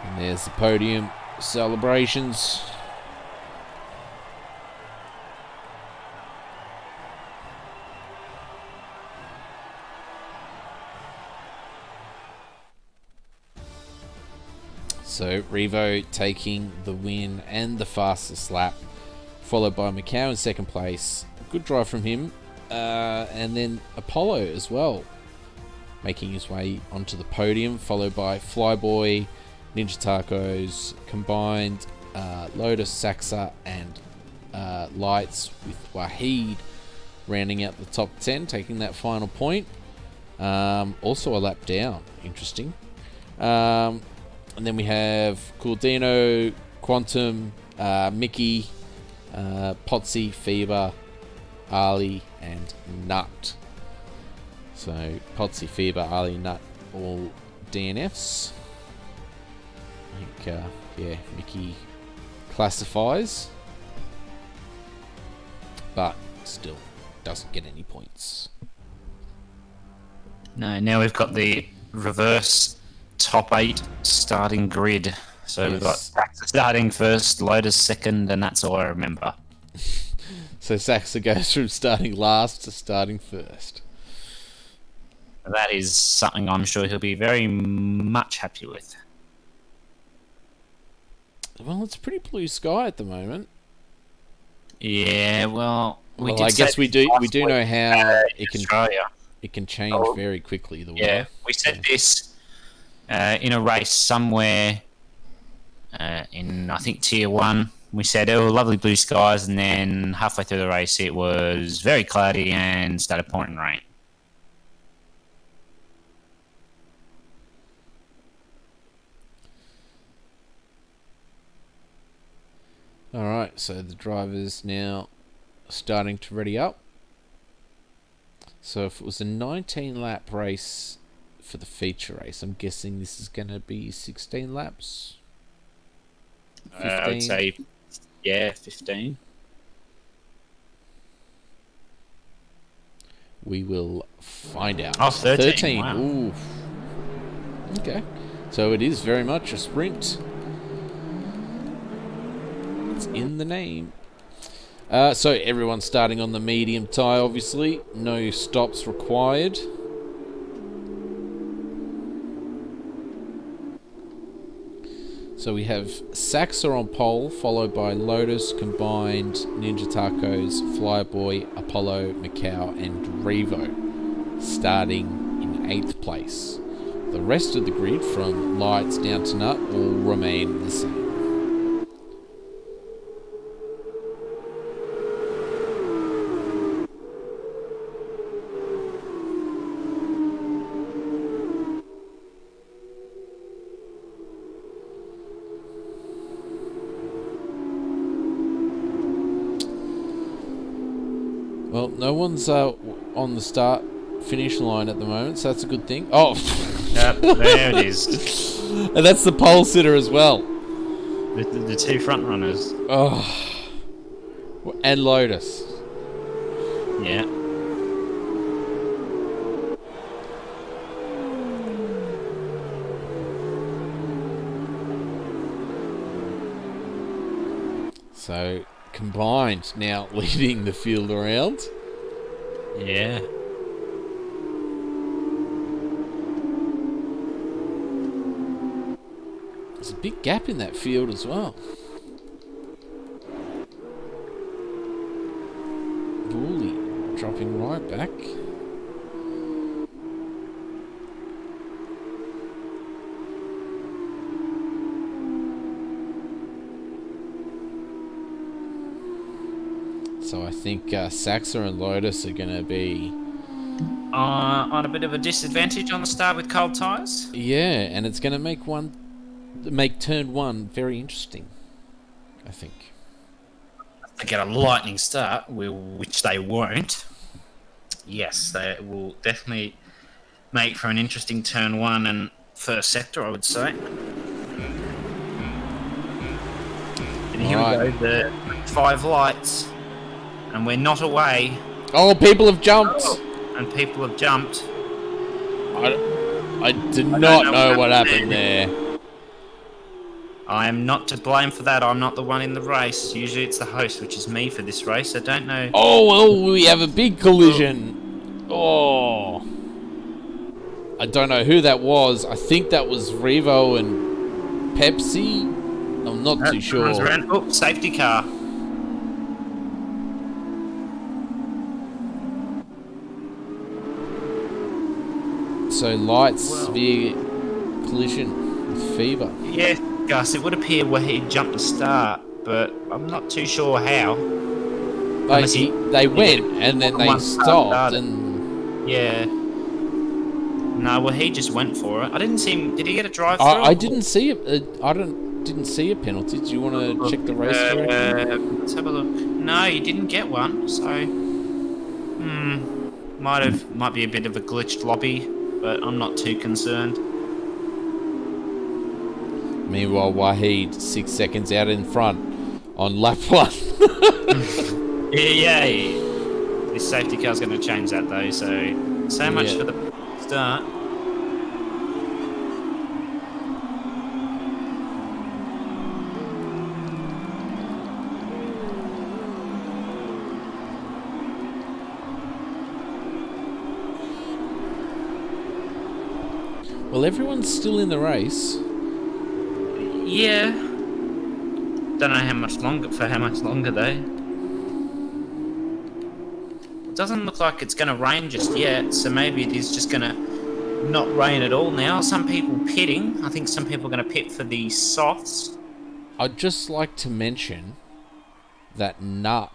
And there's the podium celebrations. So Revo taking the win and the fastest lap, followed by Macau in second place. Good drive from him. And then Apollo as well, making his way onto the podium, followed by Flyboy, Ninja Tacos, combined Lotus, Saxa, and Lights, with Wahid rounding out the top 10, taking that final point. Also a lap down, interesting. And then we have Cordino, Quantum, Mickey, Potsy, Fever, Ali, and Nut. So Potsy, Fever, Ali, Nut, all DNFs. I think, yeah, Mickey classifies, but still doesn't get any points. No, now we've got the reverse top 8 starting grid. So we've got Saxa starting first, Lotus second, and that's all I remember. So Saxa goes from starting last to starting first. That is something I'm sure he'll be very much happy with. Well, it's pretty blue sky at the moment. Yeah, well, I guess we do know how it can Australia. It can change very quickly. The weather. Yeah, we said this in a race somewhere in, I think, Tier 1. We said, oh, lovely blue skies, and then halfway through the race it was very cloudy and started pouring rain. Alright, so the drivers now starting to ready up. So if it was a 19 lap race for the feature race, I'm guessing this is going to be 16 laps? 15? I would say, yeah, 15. We will find out. Oh, 13. Wow. Ooh. Okay. So it is very much a sprint. It's in the name. So everyone's starting on the medium tyre, obviously. No stops required. So we have Saxa on pole, followed by Lotus, Combined, Ninja Tacos, Flyboy, Apollo, Macau, and Revo, starting in 8th place. The rest of the grid, from Lights down to Nut, all remain the same. Well, no one's on the start-finish line at the moment, so that's a good thing. Oh! Yep, there it is. And that's the pole sitter as well. The two front runners. Oh. And Lotus. Yeah. So, Combined now leading the field around. Yeah. There's a big gap in that field as well. Bully dropping right back. So I think Saxa and Lotus are going to be... On a bit of a disadvantage on the start with cold tyres. Yeah, and it's going to make turn 1 very interesting, I think. They get a lightning start, which they won't. Yes, they will definitely make for an interesting turn 1 and first sector, I would say. And here we go, the 5 lights, and we're not away. Oh, people have jumped! Oh, and people have jumped. I did not know what happened there. I am not to blame for that. I'm not the one in the race. Usually it's the host, which is me for this race. I don't know. Oh, well, we have a big collision. Oh. I don't know who that was. I think that was Revo and Pepsi. I'm not too sure. Oh, safety car. So Lights via collision with Fever. Yeah, Gus, it would appear where he jumped to start, but I'm not too sure how. Like they went and then they stopped and... Yeah. No, well, he just went for it. I didn't see him. Did he get a drive through? I didn't see it. Didn't see a penalty. Do you want to check the race direction? Let's have a look. No, you didn't get one. So, might be a bit of a glitched lobby, but I'm not too concerned. Meanwhile, Wahid 6 seconds out in front on lap 1. Yeah. This safety car's going to change that though. So much for the start. Well, everyone's still in the race. Yeah. Don't know how much longer though. It doesn't look like it's going to rain just yet, so maybe it is just going to not rain at all now. Some people pitting. I think some people are going to pit for the softs. I'd just like to mention that Nut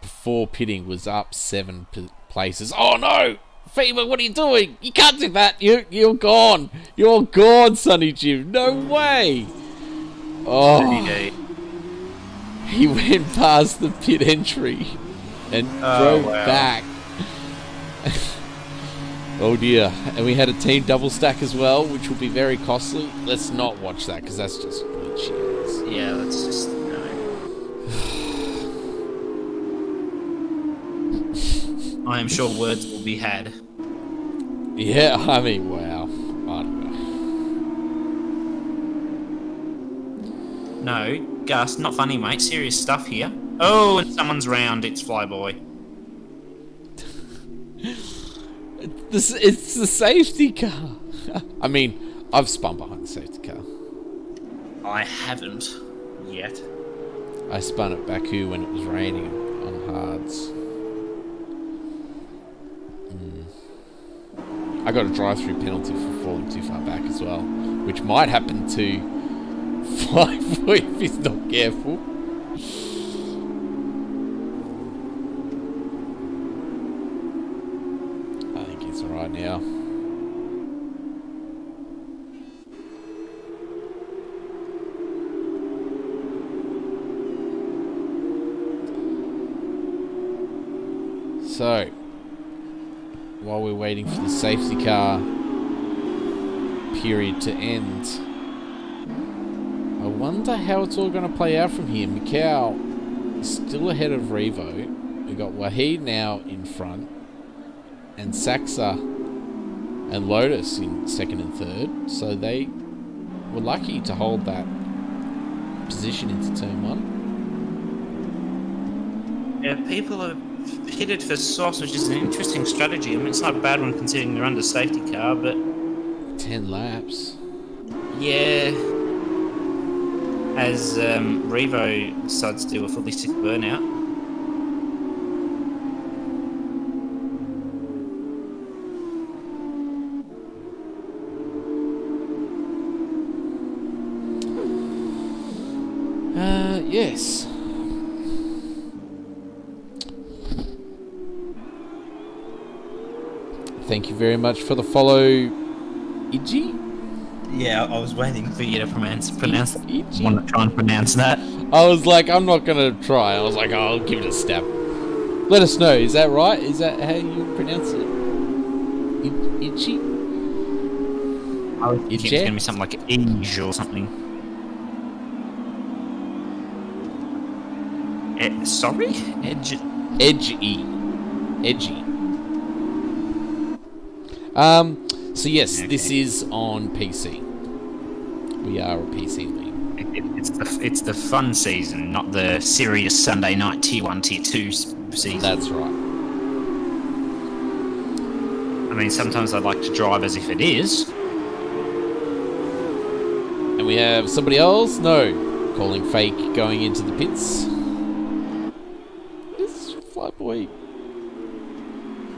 before pitting was up 7 places. Oh no! Fever, what are you doing? You can't do that. You're gone. You're gone, Sonny Jim. No way. Oh, he went past the pit entry and drove back. Oh dear. And we had a team double stack as well, which will be very costly. Let's not watch that because that's just glitchy. Yeah, let's just... I am sure words will be had. Yeah, I mean, wow. I don't know. No, Gus, not funny, mate. Serious stuff here. Oh, and someone's round. It's Flyboy. It's the safety car. I mean, I've spun behind the safety car. I haven't yet. I spun at Baku when it was raining on hards. I got a drive-through penalty for falling too far back as well, which might happen to Flyboy if he's not careful. I think he's alright now. So, while we're waiting for the safety car period to end, I wonder how it's all going to play out from here. Mikau is still ahead of Revo. We've got Wahid now in front, and Saxa and Lotus in second and third. So they were lucky to hold that position into turn one. Yeah, people are pitted for sauce, which is an interesting strategy. I mean, it's not a bad one considering they're under safety car, but 10 laps. yeah, as Revo decides to do a fully sick burnout. Yes. Thank you very much for the follow, Iggy. Yeah, I was waiting for you to pronounce Iggy. want to try and pronounce that. I was like, I'm not gonna try. I was like, I'll give it a stab. Let us know. Is that right? Is that how you pronounce it? Iggy? I was thinking it's gonna be something like Inge or something. Sorry? Edgy. So yes, Okay. this is on PC. We are a PC league. It's the fun season, not the serious Sunday night Tier 1, Tier 2 season. That's right. I mean, sometimes I'd like to drive as if it is. And we have somebody else. No, calling fake going into the pits. This Flyboy.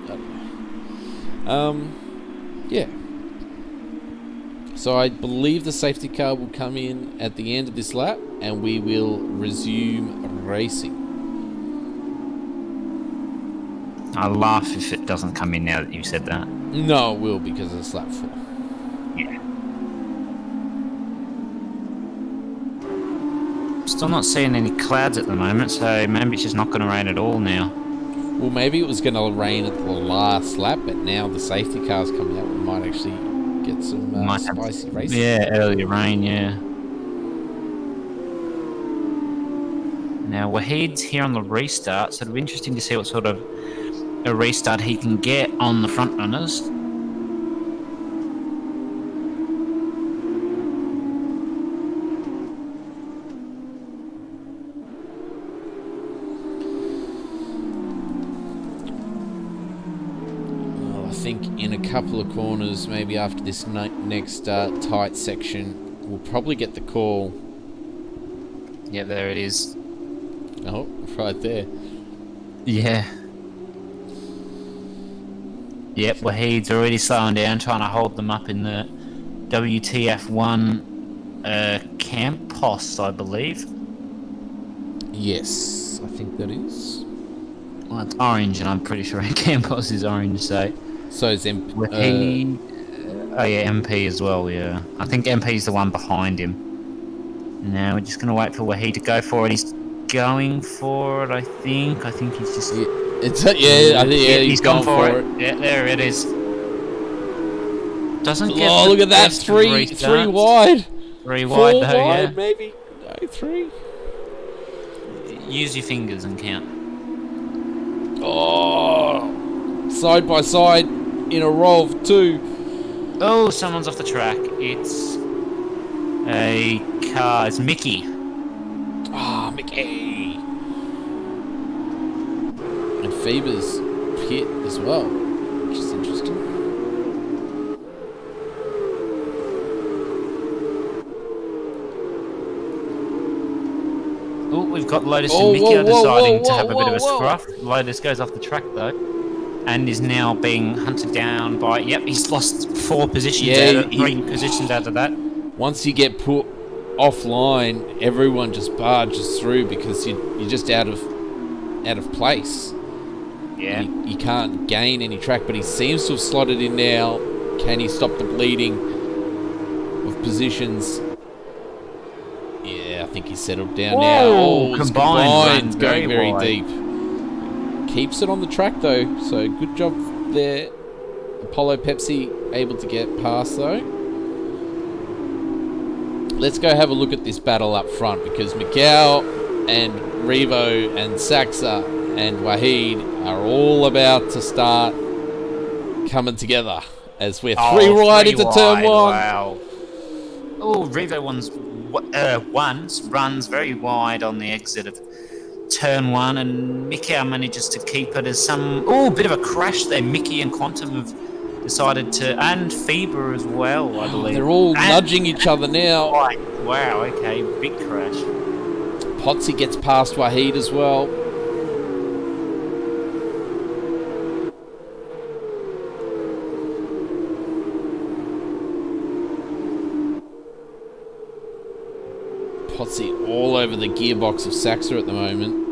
I don't know. Yeah. So I believe the safety car will come in at the end of this lap, and we will resume racing. I'll laugh if it doesn't come in now that you've said that. No, it will, because it's lap 4. Yeah. Still not seeing any clouds at the moment, so maybe it's just not going to rain at all now. Well, maybe it was going to rain at the last lap, but now the safety car's coming out. We might actually get some spicy racing. Yeah, earlier rain, yeah. Now, Wahid's here on the restart, so it'll be interesting to see what sort of a restart he can get on the front runners. Well, I think in a couple of corners, maybe after this next tight section, we'll probably get the call. Yeah, there it is. Oh, right there. Yeah. Yep, Wahid's already slowing down, trying to hold them up in the WTF1 camp post, I believe. Yes, I think that is. Well, it's orange, and I'm pretty sure Campos is orange, so... So is Wahid... oh, yeah, MP as well, yeah. I think MP's the one behind him. Now, we're just going to wait for Wahid to go for it. He's going for it, I think. I think he's just... He's gone for it. Yeah, there it is. Doesn't get Oh, look at that. Three wide. 3 wide, Four though, wide, yeah. maybe. No, 3. Use your fingers and count. Oh, side by side in a row of 2. Oh, someone's off the track. It's a car. It's Mickey. Ah, Mickey. And Feber's pit as well, which is interesting. Oh, we've got Lotus Oh, and Mickey whoa, are whoa, deciding whoa, to have a bit of a whoa, whoa. scruff. Lotus goes off the track though, and is now being hunted down by. Yep, he's lost 4 positions Yeah, 3 positions out of that. once you get put offline, everyone just barges through because you're just out of place. Yeah. You can't gain any track, but he seems to have slotted in now. Can he stop the bleeding of positions? Yeah, I think he's settled down now. Oh, it's combined, going very wide. deep. Keeps it on the track though, so good job there. Apollo Pepsi able to get past though. Let's go have a look at this battle up front because Mikau and Revo and Saxa and Wahid are all about to start coming together as we're 3 wide into turn 1. Wow. Oh, Revo runs very wide on the exit of turn 1, and Mikau manages to keep it as some... Oh, bit of a crash there. Mickey and Quantum have decided to... And Feber as well, I believe. They're all nudging each other now. Wow, okay. Big crash. Potsy gets past Wahid as well. Potsy all over the gearbox of Saxa at the moment.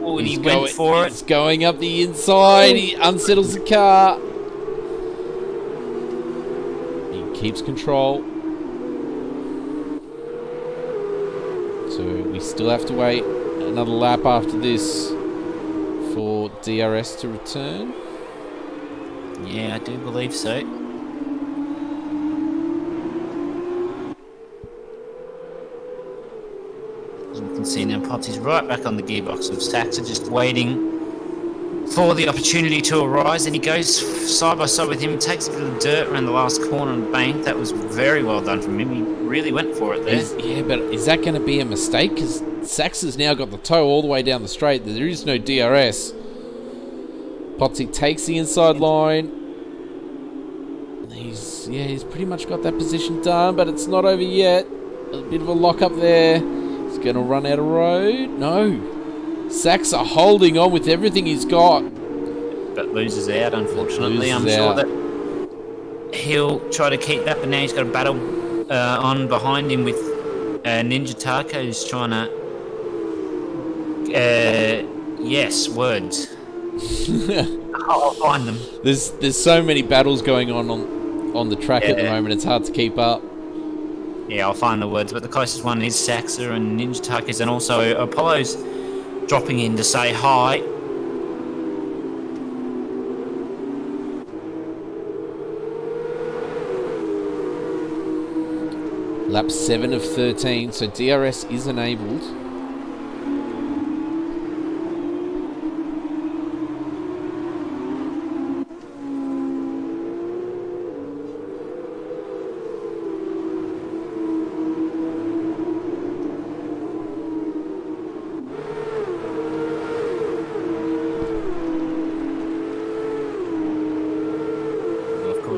Oh, and he went for it. He's going up the inside. He unsettles the car. He keeps control. So we still have to wait another lap after this for DRS to return. Yeah, I do believe so. As we can see now, Potsy's right back on the gearbox of Saxa, just waiting for the opportunity to arise, and he goes side by side with him, takes a bit of dirt around the last corner and bank. That was very well done from him. He really went for it there. Yeah, but is that going to be a mistake? Because Saxa's now got the toe all the way down the straight. There is no DRS. Potsy takes the inside line. He's pretty much got that position done, but it's not over yet. A bit of a lock up there. He's going to run out of road. No. Saxa holding on with everything he's got. But loses out, unfortunately. I'm Loses sure out. that he'll try to keep that, but now he's got a battle on behind him with Ninja Taco, who's trying to... yes, words. I'll find them. There's so many battles going on the track at the moment. It's hard to keep up. Yeah, I'll find the words, but the closest one is Saxa and Ninja Taco's, and also Apollo's dropping in to say hi. Lap 7 of 13, so DRS is enabled.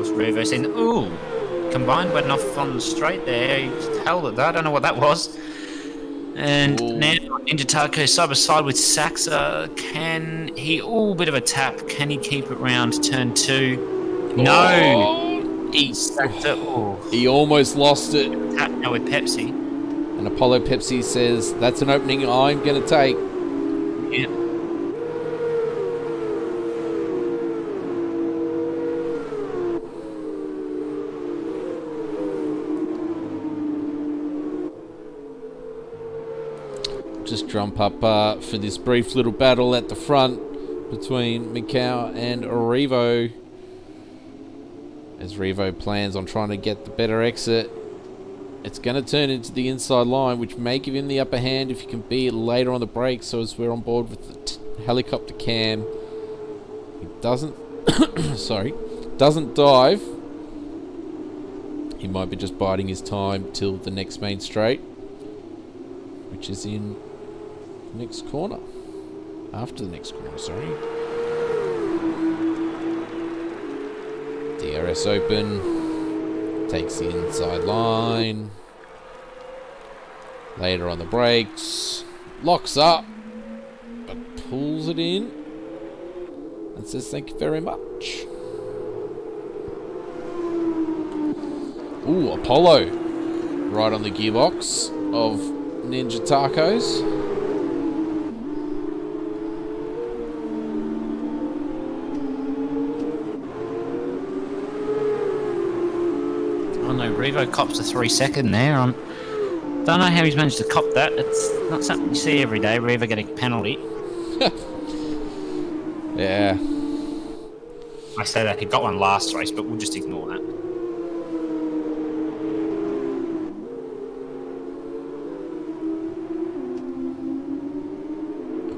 Revo saying, ooh, combined went off on the straight there. He just held it there. I don't know what that was. And now Ninja Taco side by side with Saxa. Can he... Oh, bit of a tap. Can he keep it round turn 2? No! He almost lost it. Tap now with Pepsi. And Apollo Pepsi says, that's an opening I'm going to take. Yeah. Just jump up for this brief little battle at the front between Mikau and Revo. As Revo plans on trying to get the better exit. It's going to turn into the inside line, which may give him the upper hand if he can be later on the brakes. So as we're on board with the helicopter cam, he doesn't, doesn't dive. He might be just biding his time till the next main straight, which is in the next corner. After the next corner, sorry. DRS open. Takes the inside line. Later on the brakes. Locks up. But pulls it in. And says thank you very much. Ooh, Apollo. Right on the gearbox of Ninja Tacos. Oh no, Revo cops a 3-second there. I don't know how he's managed to cop that. It's not something you see every day. Revo getting a penalty. Yeah. I say that he got one last race, but we'll just ignore that.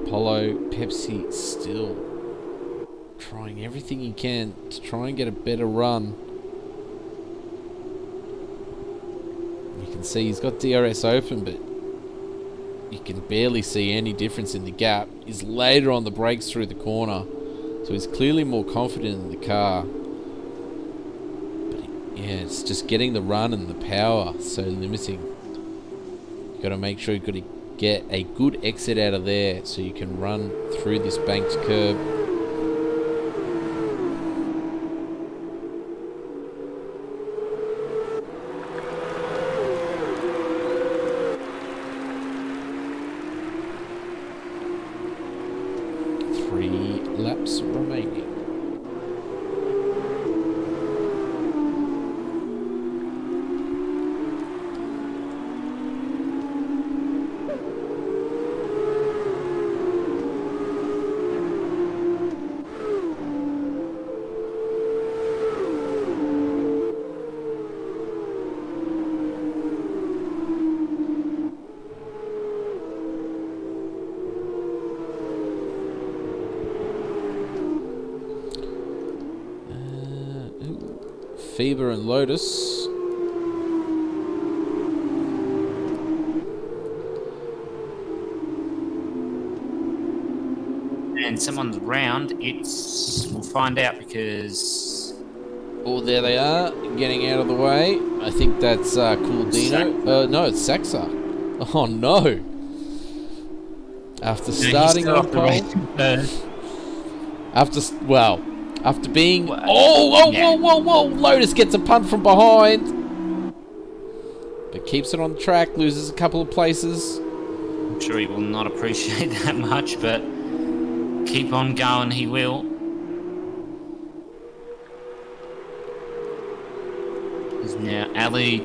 Apollo, Pepsi still trying everything he can to try and get a better run. You can see he's got DRS open, but you can barely see any difference in the gap. He's later on the brakes through the corner, so he's clearly more confident in the car. But yeah, it's just getting the run and the power so limiting. You've got to make sure you've got to get a good exit out of there so you can run through this banked curb. Laps remaining. Fever and Lotus. And someone's round. We'll find out because. Oh, there they are, getting out of the way. I think that's Couldino. No, it's Saxa. Oh no! After starting on pole. After being... Whoa! Lotus gets a punt from behind. But keeps it on the track, loses a couple of places. I'm sure he will not appreciate that much, but keep on going, he will. Now, Ali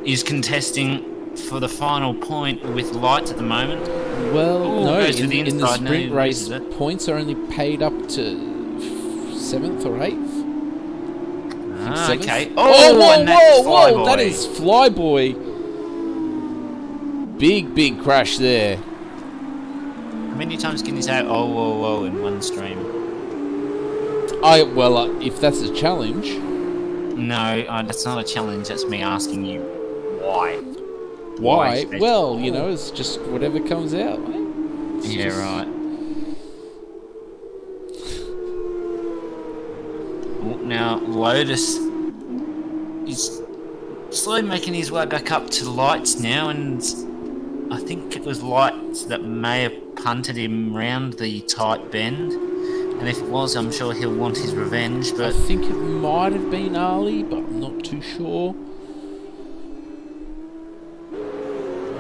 is contesting for the final point with lights at the moment. Well, no, in the inside, sprint race, points are only paid up to 7th or 8th. Ah, okay. Whoa! That is Flyboy. Big crash there. How many times can you say whoa in one stream? If that's a challenge. No, that's not a challenge. That's me asking you why. Why? Well, it's just whatever comes out, mate. Right. Now, Lotus is slowly making his way back up to lights now, and I think it was lights that may have punted him round the tight bend. And if it was, I'm sure he'll want his revenge, but... I think it might have been Ali, but I'm not too sure.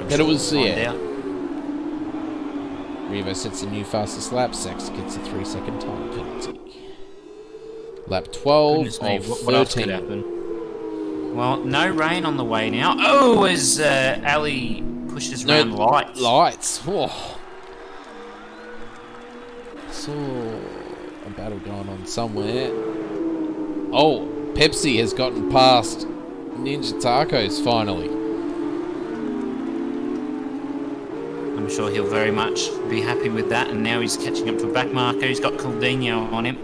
But it was, yeah. Revo sets a new fastest lap. Sax gets a 3-second time penalty. Lap 12 of 13. What else could happen? Well, no rain on the way now. Oh, as Ali pushes around lights. Lights. Oh. Saw a battle going on somewhere. Oh, Pepsi has gotten past Ninja Tacos finally. I'm sure he'll very much be happy with that, and now he's catching up to a back marker. He's got Couldino on him.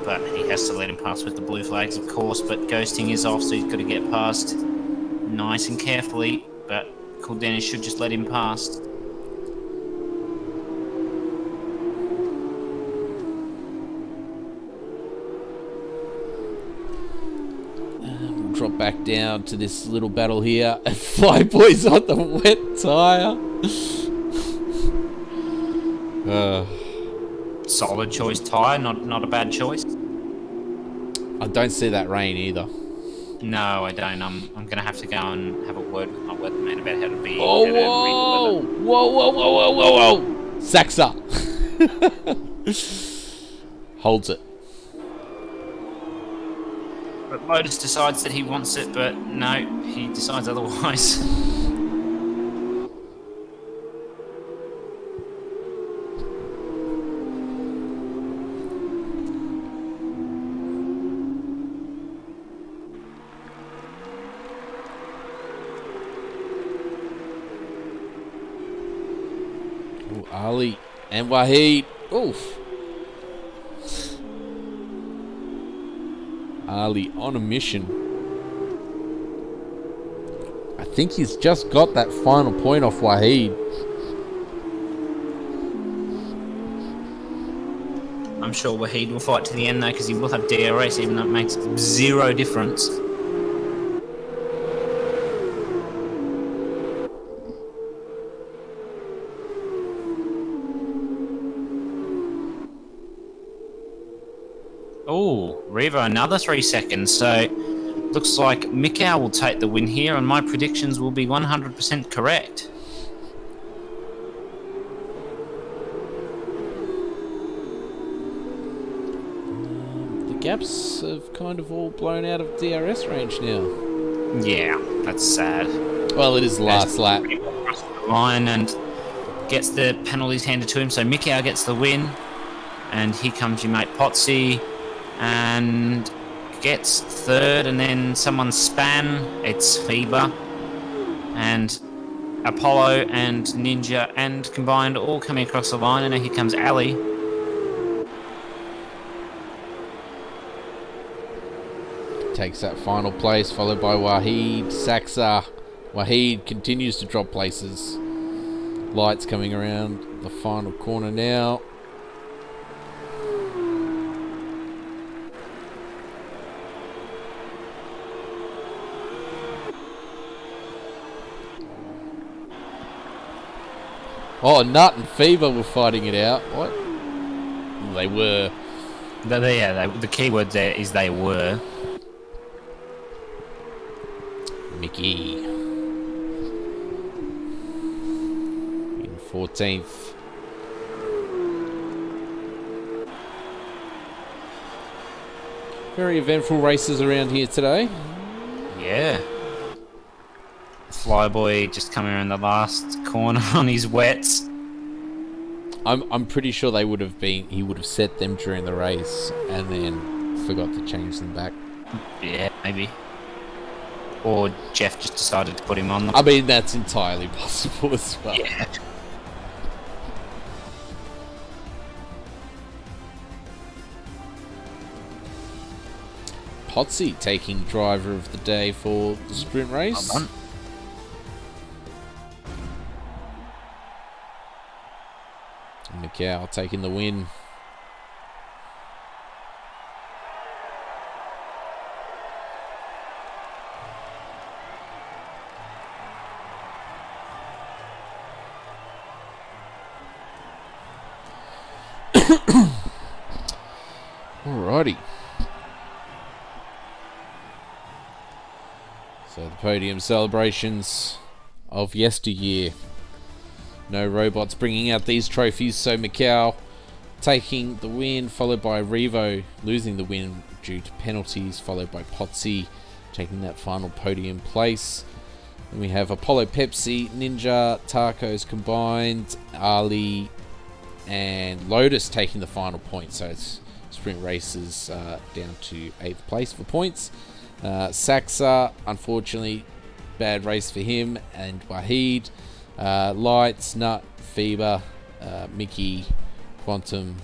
But he has to let him pass with the blue flags, of course, but ghosting is off, so he's got to get past nice and carefully, but Couldino should just let him past. drop back down to this little battle here. And Flyboy's on the wet tyre. Solid choice tyre, not a bad choice. I don't see that rain either. No, I don't. I'm going to have to go and have a word with my weatherman about how to be. Oh, how to read the weather. whoa. Saxa. Holds it. But Lotus decides that he wants it, but no, he decides otherwise. Ooh, Ali and Wahid. Oof. Ali on a mission. I think he's just got that final point off Wahid. I'm sure Wahid will fight to the end though, because he will have DRS, even though it makes zero difference. Oh, Revo, another 3 seconds. So, looks like Mikau will take the win here, and my predictions will be 100% correct. The gaps have kind of all blown out of DRS range now. Yeah, that's sad. Well, it is the last lap. Across the line and gets the penalties handed to him, so Mikau gets the win. And here comes your mate Potsy. And gets third, and then someone span. It's Fever and Apollo and Ninja and Combined all coming across the line, and here comes Ali. Takes that final place, followed by Wahid, Saxa. Wahid continues to drop places. Lights coming around the final corner now. Oh, Nut and Fever were fighting it out. What? They were. The key word there is they were. Mickey. In 14th. Very eventful races around here today. Yeah. Flyboy just coming around the last corner on his wets. I'm pretty sure he would have set them during the race and then forgot to change them back. Yeah, maybe. Or Jeff just decided to put him on them. I mean, that's entirely possible as well. Yeah. Potsy taking driver of the day for the sprint race. Well done. Mikau taking the win. Alrighty. So the podium celebrations of yesteryear. No robots bringing out these trophies, so Mikau taking the win, followed by Revo losing the win due to penalties, followed by Potsy taking that final podium place. Then we have Apollo, Pepsi, Ninja, Tacos Combined, Ali and Lotus taking the final point. So it's sprint races down to 8th place for points. Saxa, unfortunately, bad race for him, and Wahid. Lights, Nut, Fever, Mickey, Quantum,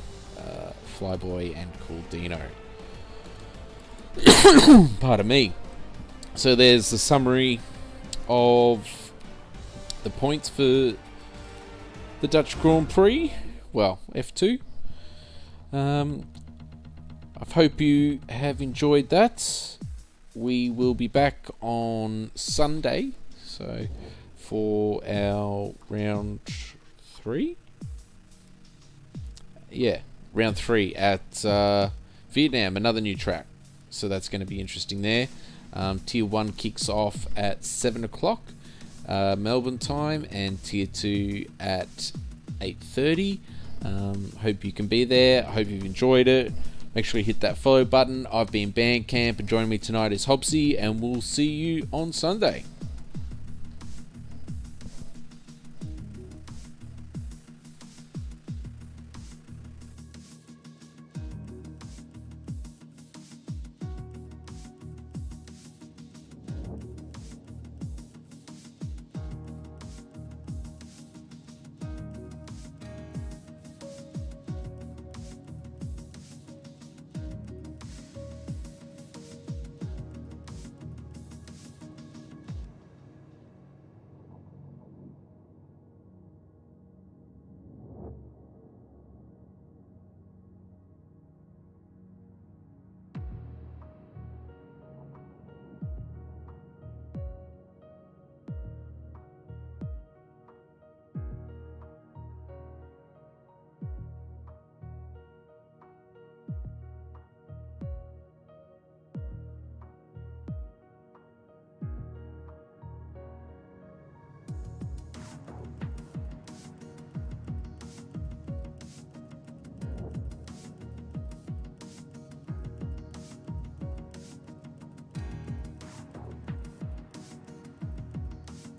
Flyboy, and Cool Dino. Pardon me. So there's the summary of the points for the Dutch Grand Prix. Well, F2. I hope you have enjoyed that. we will be back on Sunday, so for our round 3. Yeah, round 3 at Vietnam, another new track. So that's going to be interesting there. Tier 1 kicks off at 7 o'clock Melbourne time, and Tier 2 at 8:30. Hope you can be there. I hope you've enjoyed it. Make sure you hit that follow button. I've been Bandcamp, and joining me tonight is Hobbsy, and we'll see you on Sunday.